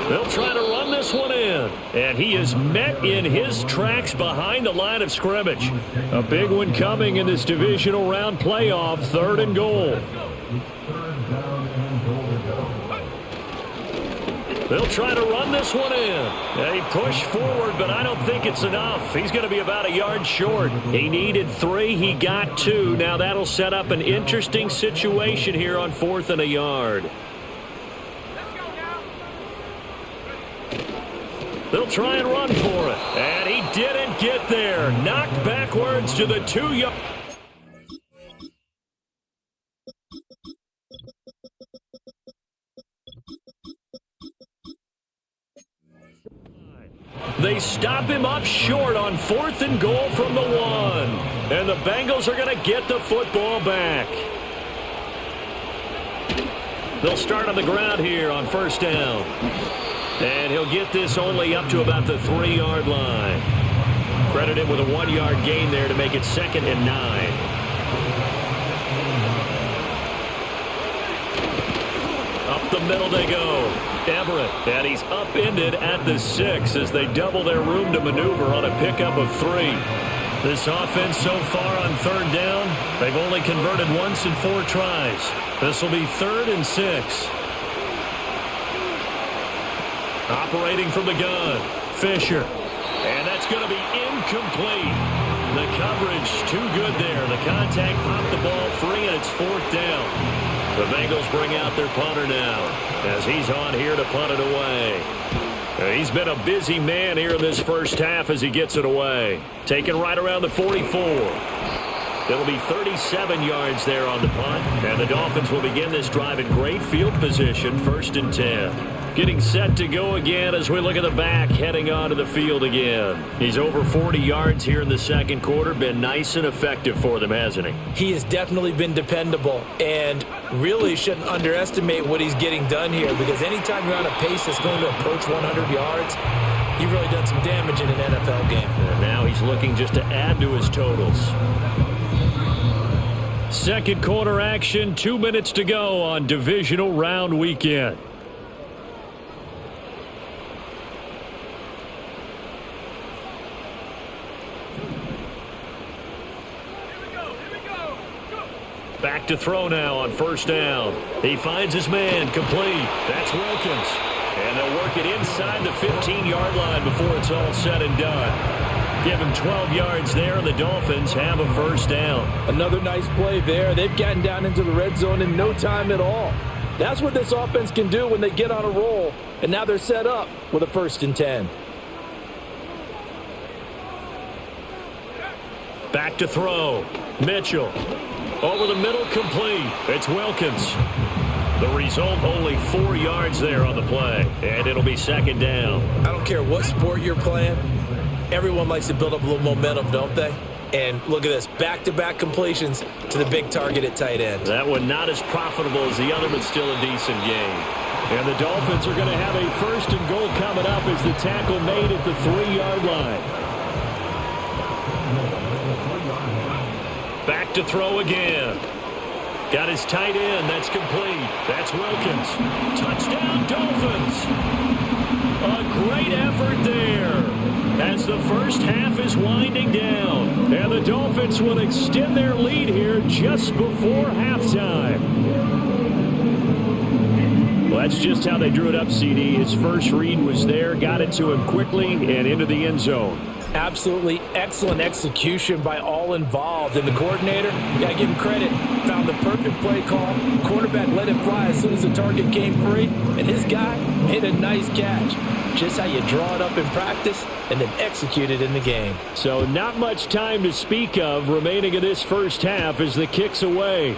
Speaker 3: They'll try to run this one in. And he is met in his tracks behind the line of scrimmage. A big one coming in this divisional round playoff, 3rd and goal. They'll try to run this one in. They push forward, but I don't think it's enough. He's going to be about a yard short. He needed 3. He got 2. Now that'll set up an interesting situation here on 4th and a yard. They'll try and run for it. And he didn't get there. Knocked backwards to the 2-yard. They stop him up short on 4th and goal from the 1. And the Bengals are going to get the football back. They'll start on the ground here on 1st down. And he'll get this only up to about the 3-yard line. Credit him with a 1-yard gain there to make it 2nd and 9. Up the middle they go. Everett, and he's upended at the 6 as they double their room to maneuver on a pickup of 3. This offense so far on third down, they've only converted once in 4 tries. This will be 3rd and 6. Operating from the gun, Fisher. And that's going to be incomplete. The coverage too good there. The contact popped the ball free, and it's 4th down. The Bengals bring out their punter now as he's on here to punt it away. He's been a busy man here in this first half as he gets it away. Taken right around the 44. It'll be 37 yards there on the punt. And the Dolphins will begin this drive in great field position, 1st and 10. Getting set to go again as we look at the back, heading onto the field again. He's over 40 yards here in the second quarter. Been nice and effective for them, hasn't he?
Speaker 4: He has definitely been dependable, and really shouldn't underestimate what he's getting done here, because anytime you're on a pace that's going to approach 100 yards, you've really done some damage in an NFL game.
Speaker 3: And now he's looking just to add to his totals.
Speaker 5: Second quarter action, 2 minutes to go on Divisional Round weekend.
Speaker 3: Back to throw now on 1st down. He finds his man, complete. That's Wilkins. And they'll work it inside the 15-yard line before it's all said and done. Give him 12 yards there, and the Dolphins have a 1st down.
Speaker 4: Another nice play there. They've gotten down into the red zone in no time at all. That's what this offense can do when they get on a roll, and now they're set up with a 1st and 10.
Speaker 3: Back to throw. Mitchell. Over the middle, complete. It's Wilkins. The result, only 4 yards there on the play, and it'll be 2nd down.
Speaker 4: I don't care what sport you're playing. Everyone likes to build up a little momentum, don't they? And look at this, back-to-back completions to the big target at tight end.
Speaker 3: That one not as profitable as the other, but still a decent game.
Speaker 5: And the Dolphins are going to have a 1st and goal coming up as the tackle made at the 3-yard line.
Speaker 3: Back to throw again. Got his tight end. That's complete. That's Wilkins. Touchdown, Dolphins. A great effort there as the first half is winding down.
Speaker 5: And the Dolphins will extend their lead here just before halftime. Well, that's just how they drew it up, CD. His first read was there, got it to him quickly, and into the end zone.
Speaker 4: Absolutely excellent execution by all involved. And the coordinator, you got to give him credit, found the perfect play call. Quarterback let it fly as soon as the target came free. And his guy made a nice catch. Just how you draw it up in practice and then execute it in the game.
Speaker 5: So not much time to speak of remaining in this first half as the kick's away.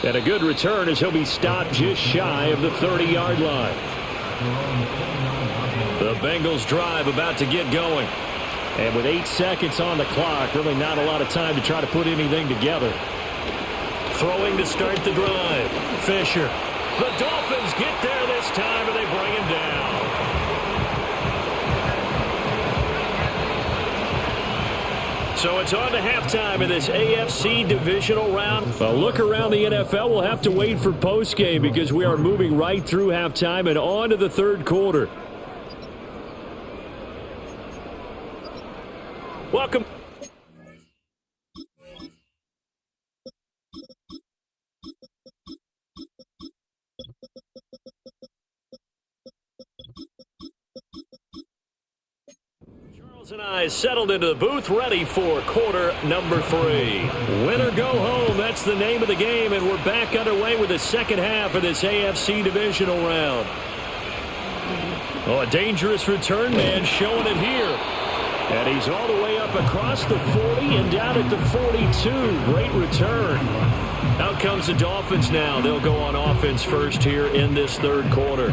Speaker 5: And a good return as he'll be stopped just shy of the 30-yard line.
Speaker 3: The Bengals drive about to get going.
Speaker 5: And with 8 seconds on the clock, really not a lot of time to try to put anything together.
Speaker 3: Throwing to start the drive. Fisher. The Dolphins get there this time, and they bring him down. So it's on to halftime in this AFC divisional round.
Speaker 5: A look around the NFL. We'll have to wait for postgame because we are moving right through halftime and on to the third quarter.
Speaker 3: Welcome. Charles and I settled into the booth, ready for quarter number 3. Win or go home, that's the name of the game, and we're back underway with the second half of this AFC divisional round. Oh, a dangerous return man showing it here. And he's all the way up across the 40 and down at the 42. Great return. Out comes the Dolphins now. They'll go on offense first here in this third quarter.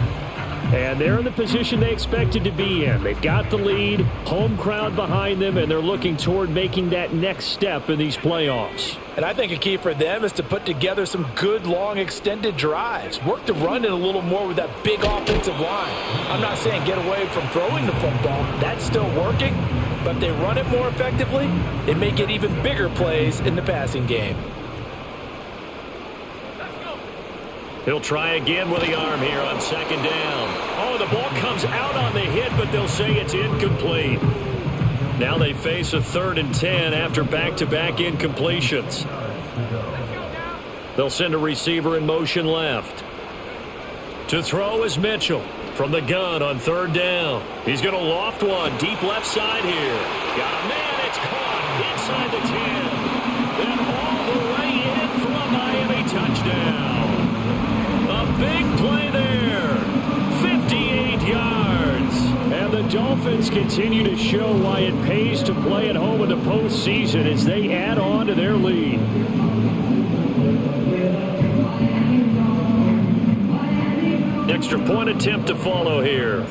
Speaker 5: And they're in the position they expected to be in. They've got the lead, home crowd behind them, and they're looking toward making that next step in these playoffs.
Speaker 4: And I think a key for them is to put together some good, long, extended drives. Work to run it a little more with that big offensive line. I'm not saying get away from throwing the football. That's still working. But if they run it more effectively, they may get even bigger plays in the passing game.
Speaker 3: He'll try again with the arm here on second down. Oh, the ball comes out on the hit, but they'll say it's incomplete. Now they face a 3rd and 10 after back-to-back incompletions. They'll send a receiver in motion left. To throw is Mitchell from the gun on 3rd down. He's going to loft one deep left side here. Got a man. It's caught inside the 10. Then all the way in for a Miami touchdown. A big play there. 58 yards.
Speaker 5: And the Dolphins continue to show why it pays to play at home in the postseason as they add on to their lead.
Speaker 3: Extra point attempt to follow here.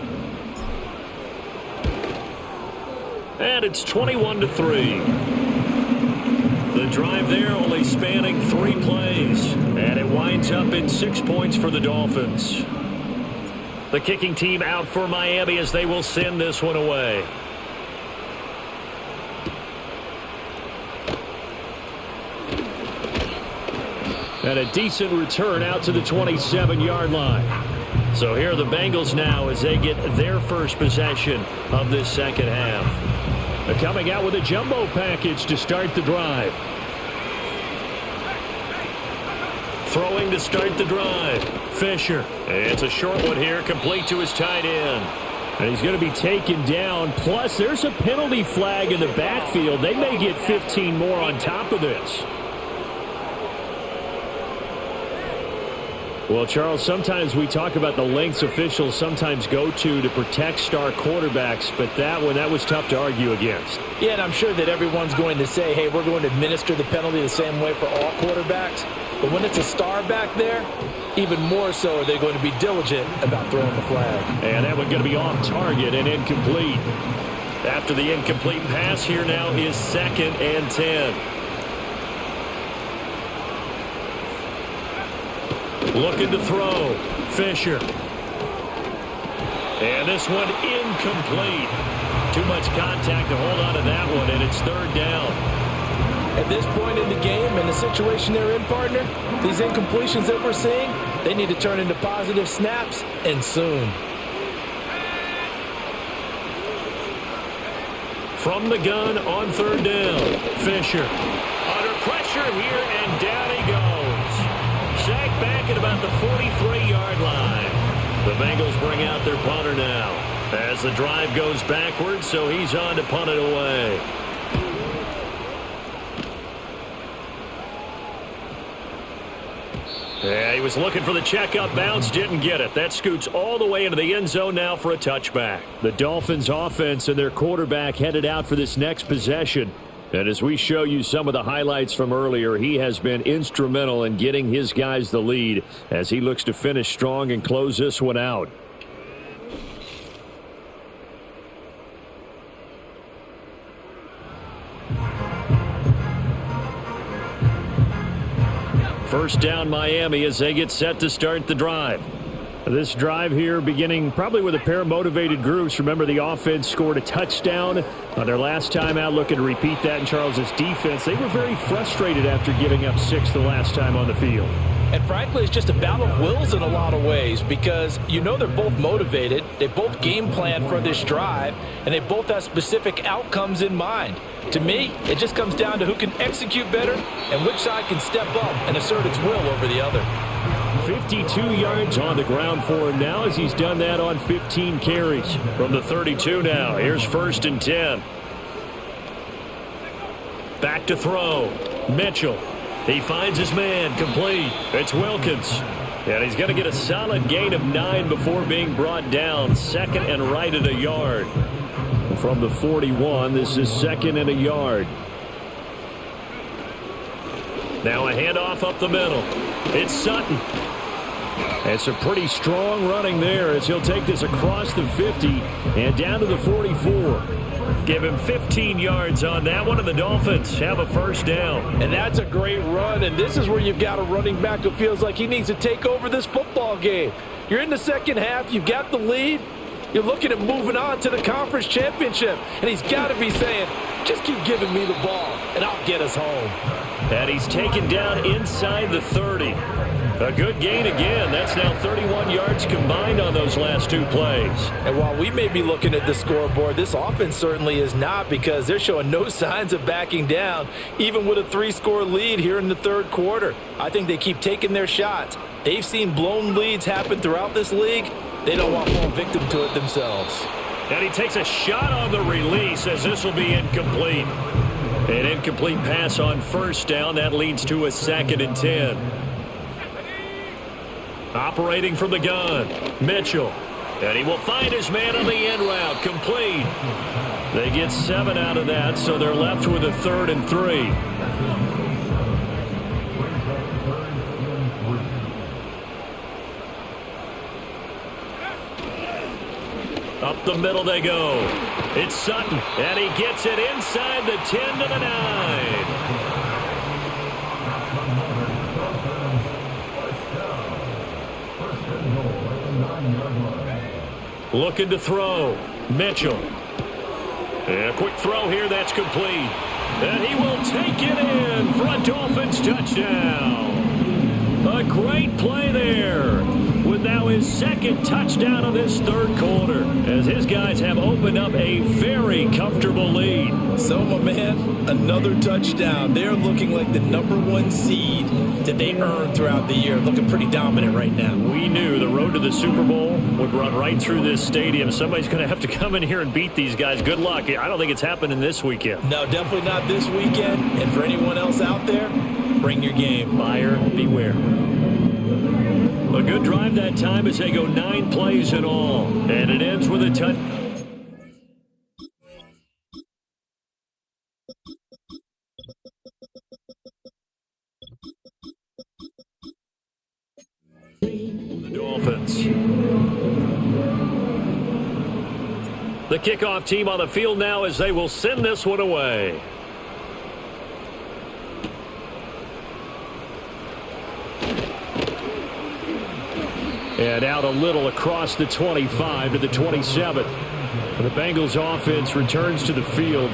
Speaker 3: And it's 21-3. The drive there only spanning 3 plays. And it winds up in 6 points for the Dolphins. The kicking team out for Miami as they will send this one away.
Speaker 5: And a decent return out to the 27-yard line.
Speaker 3: So here are the Bengals now as they get their first possession of this second half.
Speaker 5: They're coming out with a jumbo package to start the drive.
Speaker 3: Throwing to start the drive. Fisher. It's a short one here, complete to his tight end.
Speaker 5: And he's going to be taken down. Plus, there's a penalty flag in the backfield. They may get 15 more on top of this. Well, Charles, sometimes we talk about the lengths officials sometimes go to protect star quarterbacks, but that was tough to argue against.
Speaker 4: Yeah, and I'm sure that everyone's going to say, hey, we're going to administer the penalty the same way for all quarterbacks. But when it's a star back there, even more so are they going to be diligent about throwing the flag.
Speaker 3: And that one going to be off target and incomplete. After the incomplete pass, here now is 2nd and 10. Looking to throw. Fisher. And this one incomplete. Too much contact to hold on to that one, and it's 3rd down.
Speaker 4: At this point in the game and the situation they're in, partner, these incompletions that we're seeing, they need to turn into positive snaps, and soon.
Speaker 3: From the gun on 3rd down. Fisher. Under pressure here, and down he goes. Sacked back at about the 43-yard line. The Bengals bring out their punter now as the drive goes backwards, so he's on to punt it away. Yeah, he was looking for the checkup bounce, didn't get it. That scoots all the way into the end zone now for a touchback.
Speaker 5: The Dolphins offense and their quarterback headed out for this next possession. And as we show you some of the highlights from earlier, he has been instrumental in getting his guys the lead as he looks to finish strong and close this one out.
Speaker 3: First down Miami as they get set to start the drive.
Speaker 5: This drive here beginning probably with a pair of motivated groups. Remember, the offense scored a touchdown on their last time out. Looking to repeat that in Charles's defense. They were very frustrated after giving up 6 the last time on the field.
Speaker 4: And frankly, it's just a battle of wills in a lot of ways because you know they're both motivated. They both game plan for this drive, and they both have specific outcomes in mind. To me, it just comes down to who can execute better and which side can step up and assert its will over the other.
Speaker 5: 52 yards on the ground for him now as he's done that on 15 carries.
Speaker 3: From the 32 now, here's 1st and 10. Back to throw. Mitchell. He finds his man, complete. It's Wilkins. And he's going to get a solid gain of 9 before being brought down. 2nd and right at a yard.
Speaker 5: From the 41, this is 2nd and a yard.
Speaker 3: Now a handoff up the middle. It's Sutton.
Speaker 5: It's a pretty strong running there as he'll take this across the 50 and down to the 44.
Speaker 3: Give him 15 yards on that one, and the Dolphins have a first down.
Speaker 4: And that's a great run, and this is where you've got a running back who feels like he needs to take over this football game. You're in the second half, you've got the lead, you're looking at moving on to the conference championship, and he's got to be saying, just keep giving me the ball, and I'll get us home.
Speaker 3: And he's taken down inside the 30. A good gain again. That's now 31 yards combined on those last two plays.
Speaker 4: And while we may be looking at the scoreboard, this offense certainly is not, because they're showing no signs of backing down, even with a 3-score lead here in the third quarter. I think they keep taking their shots. They've seen blown leads happen throughout this league. They don't want to fall victim to it themselves.
Speaker 3: And he takes a shot on the release as this will be incomplete. An incomplete pass on first down. That leads to a 2nd and 10. Operating from the gun, Mitchell. And he will find his man on the end route. Complete. They get 7 out of that, so they're left with a 3rd and 3. Up the middle they go. It's Sutton, and he gets it inside the 10 to the 9. Looking to throw. Mitchell. And a quick throw here. That's complete. And he will take it in for a Dolphins touchdown. A great play there, with now his 2nd touchdown of this third quarter, as his guys have opened up a very comfortable lead.
Speaker 4: So, my man, another touchdown. They're looking like the #1 seed that they earned throughout the year. Looking pretty dominant right now.
Speaker 3: We knew the road to the Super Bowl would run right through this stadium. Somebody's going to have to come in here and beat these guys. Good luck. I don't think it's happening this weekend.
Speaker 4: No, definitely not this weekend. And for anyone else out there, bring your game.
Speaker 3: Buyer beware. A good drive that time as they go 9 plays in all. And it ends with a touch. The Dolphins. The kickoff team on the field now as they will send this one away. And out a little across the 25 to the 27. And the Bengals offense returns to the field.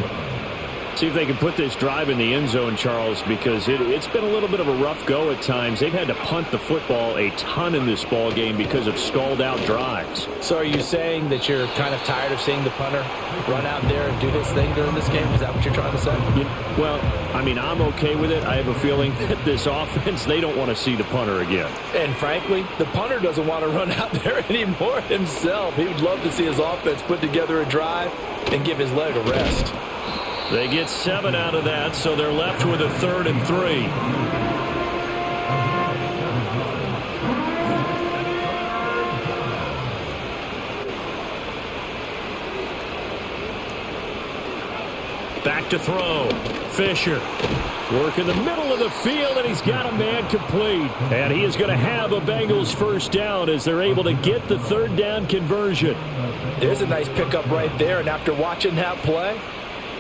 Speaker 3: See if they can put this drive in the end zone, Charles, because it's been a little bit of a rough go at times. They've had to punt the football a ton in this ball game because of stalled-out drives.
Speaker 4: So are you saying that you're kind of tired of seeing the punter run out there and do his thing during this game? Is that what you're trying to say?
Speaker 3: Well, I mean, I'm okay with it. I have a feeling that this offense, they don't want to see the punter again.
Speaker 4: And frankly, the punter doesn't want to run out there anymore himself. He would love to see his offense put together a drive and give his leg a rest.
Speaker 3: They get 7 out of that, so they're left with a 3rd and 3. Back to throw. Fisher. Work in the middle of the field, and he's got a man complete. And he is going to have a Bengals first down as they're able to get the 3rd down conversion.
Speaker 4: There's a nice pickup right there, and after watching that play,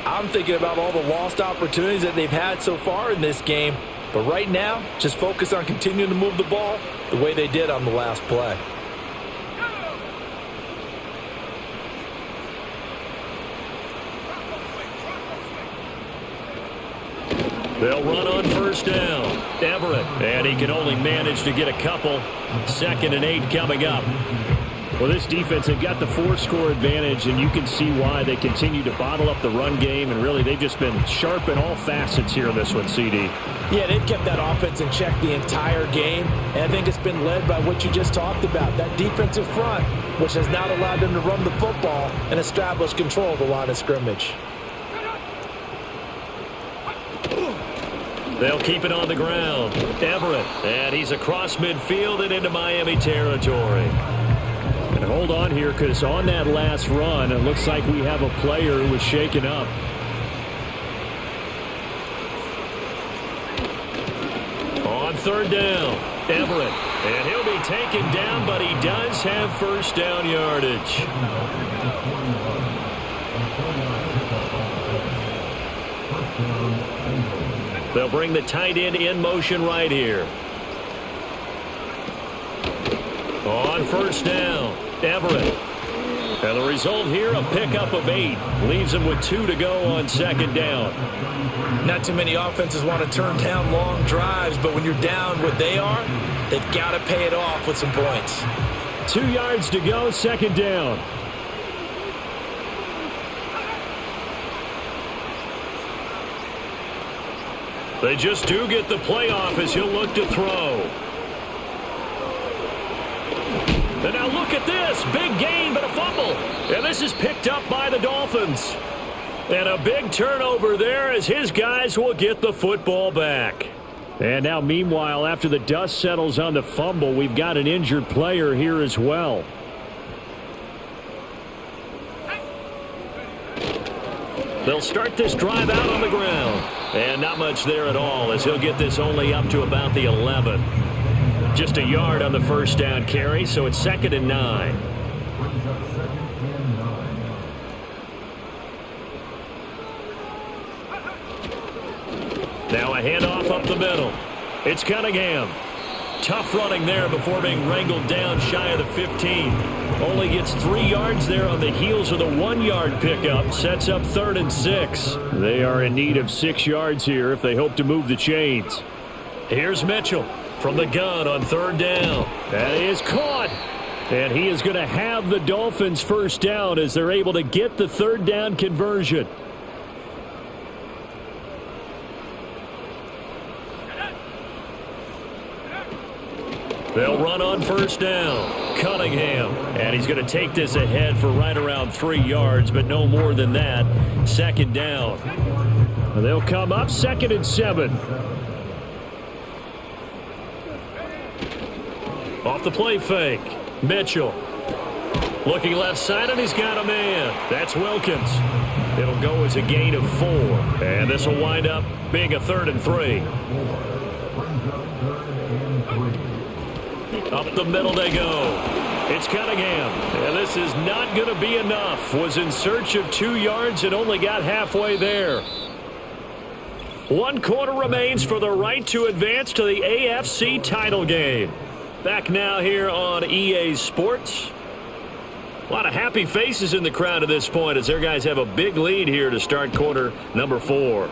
Speaker 4: I'm thinking about all the lost opportunities that they've had so far in this game. But right now, just focus on continuing to move the ball the way they did on the last play.
Speaker 3: They'll run on first down. Everett. And he can only manage to get a couple. 2nd and 8 coming up. Well, this defense, they've got the 4-score advantage, and you can see why they continue to bottle up the run game, and really they've just been sharp in all facets here in this one, CD.
Speaker 4: Yeah, they've kept that offense in check the entire game, and I think it's been led by what you just talked about, that defensive front, which has not allowed them to run the football and establish control of the line of scrimmage.
Speaker 3: They'll keep it on the ground. Everett, and he's across midfield and into Miami territory. And hold on here, because on that last run, it looks like we have a player who was shaken up. On 3rd down, Everett. And he'll be taken down, but he does have first down yardage. They'll bring the tight end in motion right here. On first down, Everett. And the result here, a pickup of 8. Leaves him with 2 to go on 2nd down.
Speaker 4: Not too many offenses want to turn down long drives, but when you're down what they are, They've got to pay it off with some points.
Speaker 5: 2 yards to go, second down. They just do get the playoff as he'll look to throw. And now look at this. Big gain, but a fumble. And this is picked up by the Dolphins. And a big turnover there as his guys will get the football back. And now, meanwhile, after the dust settles on the fumble, we've got an injured player here as well. They'll start this drive out on the ground. And not much there at all as he'll get this only up to about the 11. Just a yard on the first down carry, so it's 2nd and 9. Now a handoff up the middle. It's Cunningham. Tough running there before being wrangled down shy of the 15. Only gets 3 yards there on the heels of the 1-yard pickup. Sets up 3rd and 6. They are in need of 6 yards here if they hope to move the chains. Here's Mitchell from the gun on 3rd down. That is caught. And he is going to have the Dolphins first down as they're able to get the 3rd down conversion. They'll run on first down. Cunningham. And he's going to take this ahead for right around 3 yards, but no more than that. 2nd down. And they'll come up 2nd and 7. Off the play fake. Mitchell. Looking left side, and he's got a man. That's Wilkins. It'll go as a gain of 4. And this will wind up being a 3rd and 3. Up the middle they go. It's Cunningham. And this is not going to be enough. Was in search of 2 yards and only got halfway there. 1 quarter remains for the right to advance to the AFC title game. Back now here on EA Sports. A lot of happy faces in the crowd at this point as their guys have a big lead here to start quarter number 4.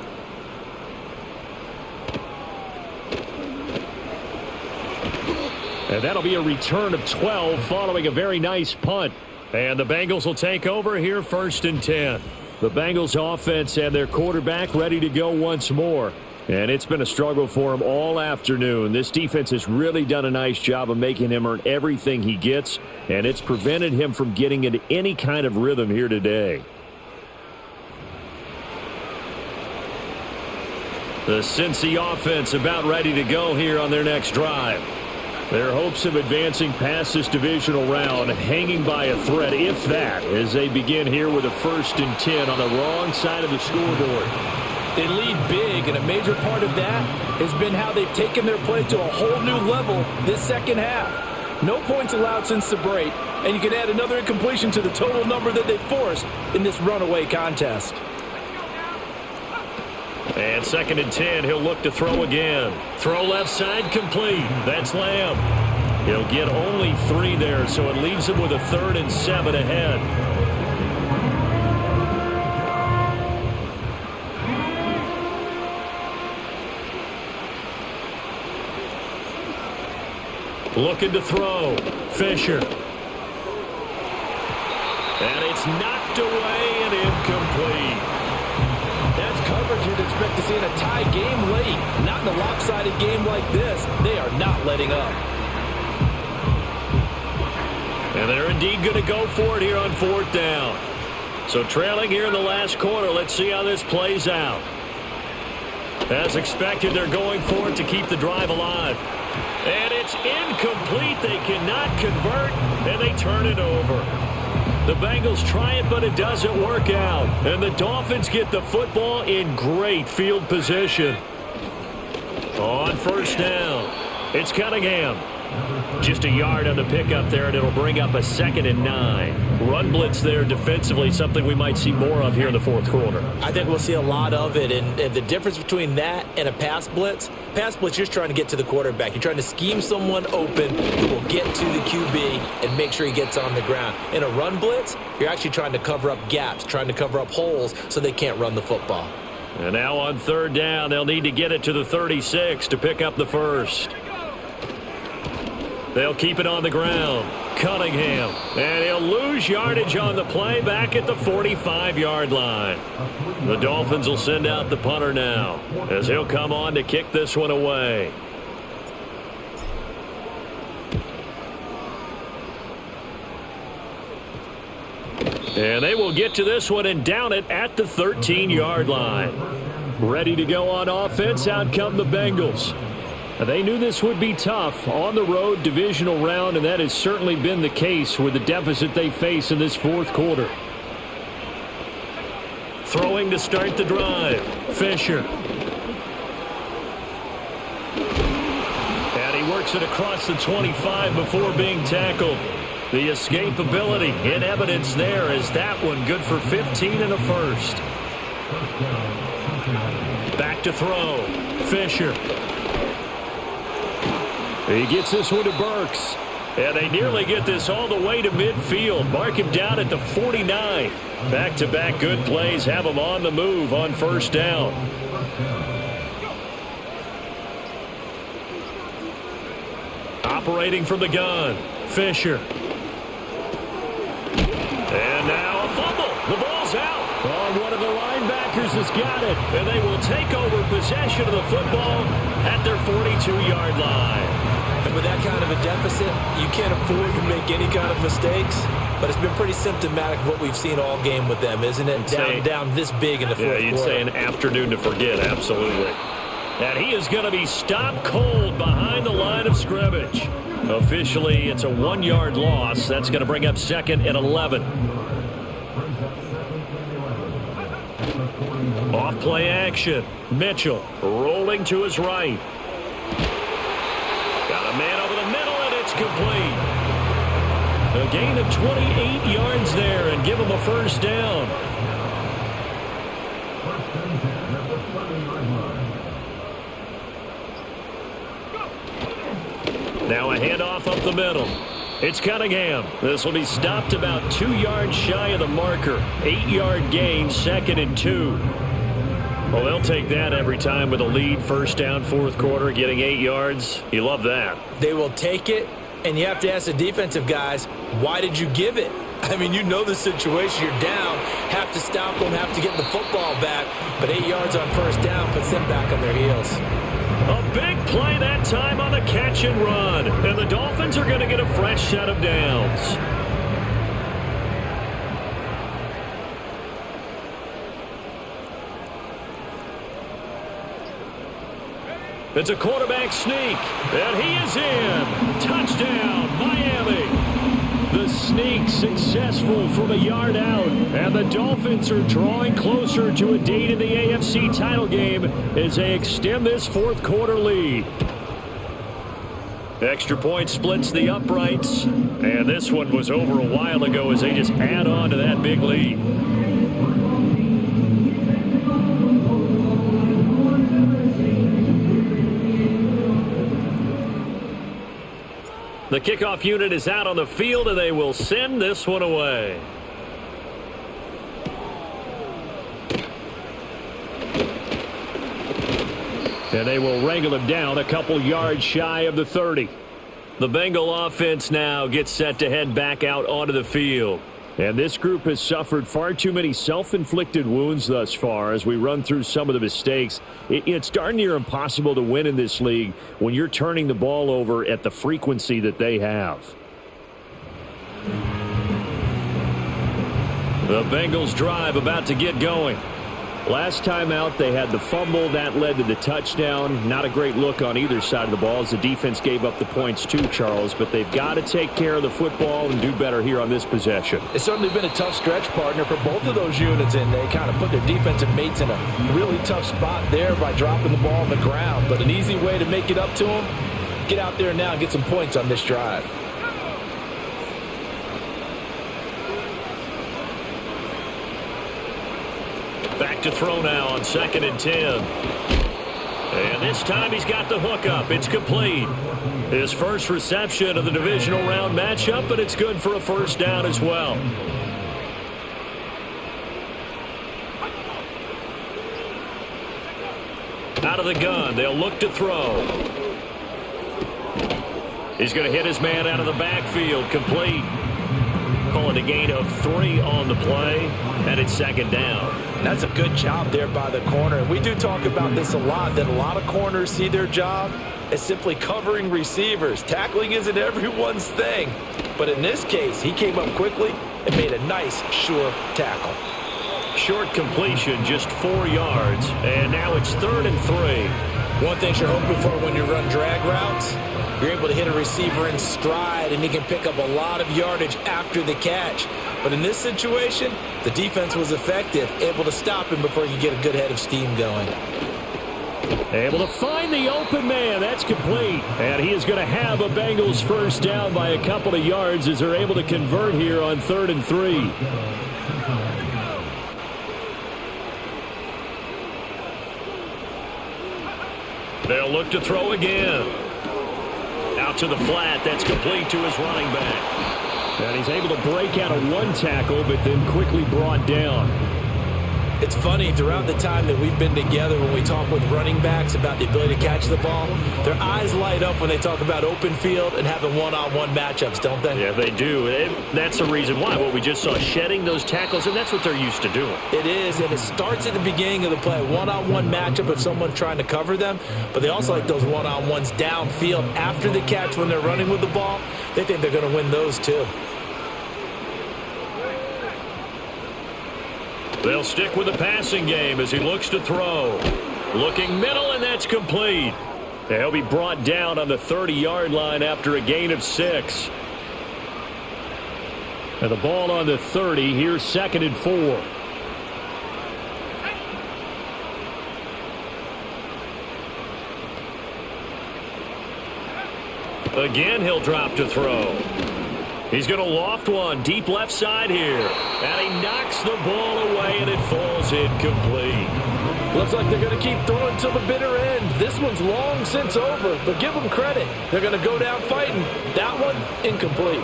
Speaker 5: And that'll be a return of 12 following a very nice punt. And the Bengals will take over here 1st and 10. The Bengals offense and their quarterback ready to go once more. And it's been a struggle for him all afternoon. This defense has really done a nice job of making him earn everything he gets. And it's prevented him from getting into any kind of rhythm here today. The Cincy offense about ready to go here on their next drive. Their hopes of advancing past this divisional round hanging by a thread, if that, as they begin here with a 1st and 10 on the wrong side of the scoreboard.
Speaker 4: They lead big, and a major part of that has been how they've taken their play to a whole new level this second half. No points allowed since the break, and you can add another incompletion to the total number that they forced in this runaway contest.
Speaker 5: And 2nd and 10, he'll look to throw again. Throw left side complete. That's Lamb. He'll get only 3 there, so it leaves him with a 3rd and 7 ahead. Looking to throw. Fisher. And it's knocked away and incomplete.
Speaker 4: That's coverage you'd expect to see in a tie game late. Not in a lopsided game like this. They are not letting up.
Speaker 5: And they're indeed going to go for it here on 4th down. So trailing here in the last quarter, let's see how this plays out. As expected, they're going for it to keep the drive alive. And it's incomplete. They cannot convert, and they turn it over. The Bengals try it, but it doesn't work out. And the Dolphins get the football in great field position. On 1st down, it's Cunningham. Just a yard on the pickup there, and it'll bring up a 2nd and 9. Run blitz there defensively, something we might see more of here in the 4th quarter.
Speaker 4: I think we'll see a lot of it, and the difference between that and a pass blitz, you're just trying to get to the quarterback. You're trying to scheme someone open who will get to the QB and make sure he gets on the ground. In a run blitz, you're actually trying to cover up gaps, trying to cover up holes so they can't run the football.
Speaker 5: And now on 3rd down, they'll need to get it to the 36 to pick up the 1st.
Speaker 3: They'll keep it on the ground. Cunningham. And he'll lose yardage on the play back at the 45-yard line. The Dolphins will send out the punter now as he'll come on to kick this one away. And they will get to this one and down it at the 13-yard line. Ready to go on offense, out come the Bengals. They knew this would be tough on the road, divisional round, and that has certainly been the case with the deficit they face in this fourth quarter. Throwing to start the drive, Fisher. And he works it across the 25 before being tackled. The escapability in evidence there as that one good for 15 and a first. Back to throw. Fisher. He gets this one to Burks. And they nearly get this all the way to midfield. Mark him down at the 49. Back-to-back good plays have him on the move on first down. Operating from the gun. Fisher. And now a fumble. The ball's out. Oh, one of the linebackers has got it. And they will take over possession of the football at their 42-yard line.
Speaker 4: And with that kind of a deficit, you can't afford to make any kind of mistakes. But it's been pretty symptomatic of what we've seen all game with them, isn't it? Down this big in the fourth quarter. Yeah, you'd
Speaker 3: say an afternoon to forget, absolutely. And he is going to be stopped cold behind the line of scrimmage. Officially, it's a 1-yard loss. That's going to bring up 2nd and 11. Off play action. Mitchell rolling to his right. Got a man over the middle, and it's complete. A gain of 28 yards there and give him a first down. Now a handoff up the middle. It's Cunningham. This will be stopped about 2 yards shy of the marker. 8-yard gain, 2nd and 2. Well, they'll take that every time with a lead. First down, fourth quarter, getting 8 yards. You love that.
Speaker 4: They will take it, and you have to ask the defensive guys, why did you give it? I mean, you know the situation. You're down, have to stop them, have to get the football back. But 8 yards on first down puts them back on their heels.
Speaker 3: A big play that time on the catch and run. And the Dolphins are going to get a fresh set of downs. It's a quarterback sneak. And he is in. Touchdown, Miami. The sneak successful from a yard out. And the Dolphins are drawing closer to a date in the AFC title game as they extend this fourth quarter lead. Extra point splits the uprights. And this one was over a while ago as they just add on to that big lead. The kickoff unit is out on the field, and they will send this one away. And they will wrangle him down a couple yards shy of the 30. The Bengal offense now gets set to head back out onto the field. And this group has suffered far too many self-inflicted wounds thus far as we run through some of the mistakes. It's darn near impossible to win in this league when you're turning the ball over at the frequency that they have. The Bengals drive about to get going. Last time out, they had the fumble. That led to the touchdown. Not a great look on either side of the ball as the defense gave up the points too, Charles. But they've got to take care of the football and do better here on this possession.
Speaker 4: It's certainly been a tough stretch, partner, for both of those units, and they kind of put their defensive mates in a really tough spot there by dropping the ball on the ground. But an easy way to make it up to them, get out there now and get some points on this drive.
Speaker 3: Back to throw now on 2nd and 10. And this time he's got the hook up. It's complete. His first reception of the divisional round matchup, but it's good for a first down as well. Out of the gun, they'll look to throw. He's going to hit his man out of the backfield, complete. Calling a gain of 3 on the play, and it's second down.
Speaker 4: That's a good job there by the corner. And we do talk about this a lot, that a lot of corners see their job as simply covering receivers. Tackling isn't everyone's thing. But in this case, he came up quickly and made a nice, sure tackle.
Speaker 3: Short completion, just 4 yards, and now it's 3rd and 3.
Speaker 4: One thing you're hoping for when you run drag routes, you're able to hit a receiver in stride, and he can pick up a lot of yardage after the catch. But in this situation, the defense was effective, able to stop him before you get a good head of steam going.
Speaker 3: Able to find the open man. That's complete. And he is going to have a Bengals first down by a couple of yards as they're able to convert here on 3rd and 3. They'll look to throw again. Out to the flat. That's complete to his running back. And he's able to break out of 1 tackle, but then quickly brought down.
Speaker 4: It's funny, throughout the time that we've been together, when we talk with running backs about the ability to catch the ball, their eyes light up when they talk about open field and having one-on-one matchups, don't they?
Speaker 3: Yeah, they do. And that's the reason why. What we just saw, shedding those tackles, and that's what they're used to doing.
Speaker 4: It is, and it starts at the beginning of the play. One-on-one matchup if someone's trying to cover them, but they also like those one-on-ones downfield after the catch when they're running with the ball. They think they're going to win those too.
Speaker 3: They'll stick with the passing game as he looks to throw. Looking middle, and that's complete. He'll be brought down on the 30-yard line after a gain of 6. And the ball on the 30. Here's 2nd and 4. Again, he'll drop to throw. He's going to loft one deep left side here. And he knocks the ball away, and it falls incomplete.
Speaker 4: Looks like they're going to keep throwing till the bitter end. This one's long since over, but give them credit. They're going to go down fighting. That one, incomplete.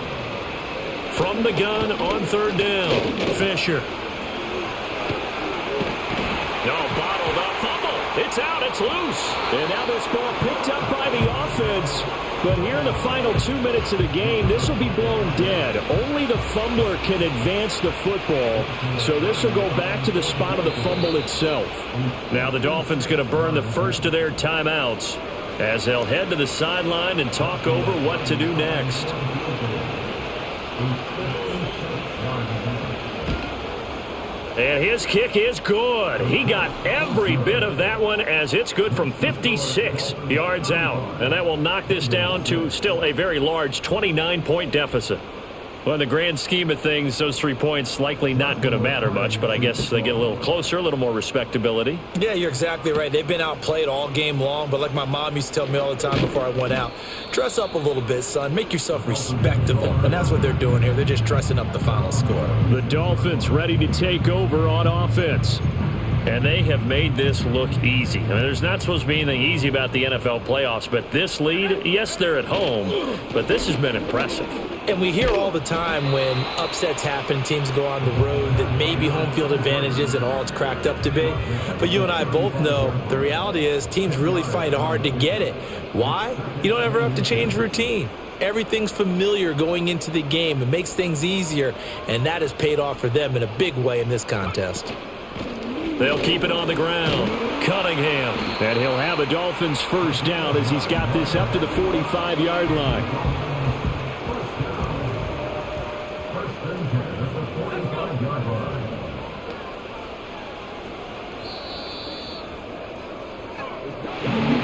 Speaker 3: From the gun on 3rd down, Fisher. No, bottled up, fumble. It's out, it's loose. And now this ball picked up by the offense. But here in the final 2 minutes of the game, this will be blown dead. Only the fumbler can advance the football, so this will go back to the spot of the fumble itself. Now the Dolphins going to burn the first of their timeouts as they'll head to the sideline and talk over what to do next. And his kick is good. He got every bit of that one as it's good from 56 yards out. And that will knock this down to still a very large 29-point deficit. Well, in the grand scheme of things, those 3 points likely not going to matter much, but I guess they get a little closer, a little more respectability.
Speaker 4: Yeah, you're exactly right. They've been outplayed all game long, but like my mom used to tell me all the time before I went out, dress up a little bit, son. Make yourself respectable. And that's what they're doing here. They're just dressing up the final score.
Speaker 3: The Dolphins ready to take over on offense. And they have made this look easy. I mean, there's not supposed to be anything easy about the NFL playoffs, but this lead, yes, they're at home, but this has been impressive.
Speaker 4: And we hear all the time when upsets happen, teams go on the road, that maybe home field advantage isn't all it's cracked up to be. But you and I both know the reality is teams really fight hard to get it. Why? You don't ever have to change routine. Everything's familiar going into the game. It makes things easier, and that has paid off for them in a big way in this contest.
Speaker 3: They'll keep it on the ground. Cunningham. And he'll have a Dolphins first down as he's got this up to the 45-yard line.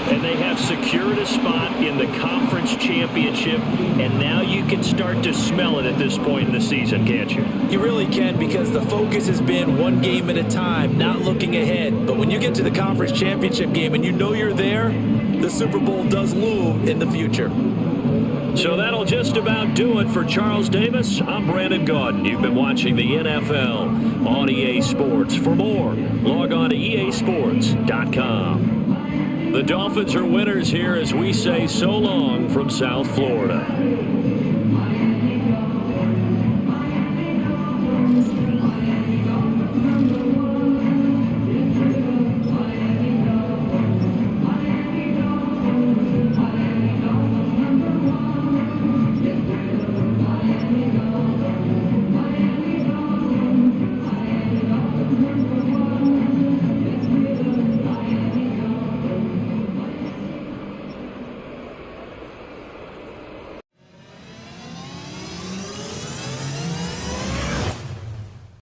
Speaker 3: And they have secured a spot in the conference championship, and now you can start to smell it at this point in the season, can't you?
Speaker 4: You really can, because the focus has been one game at a time, not looking ahead. But when you get to the conference championship game and you know you're there, the Super Bowl does loom in the future.
Speaker 3: So that'll just about do it for Charles Davis. I'm Brandon Gaudin. You've been watching the NFL on EA Sports. For more, log on to easports.com. The Dolphins are winners here as we say so long from South Florida.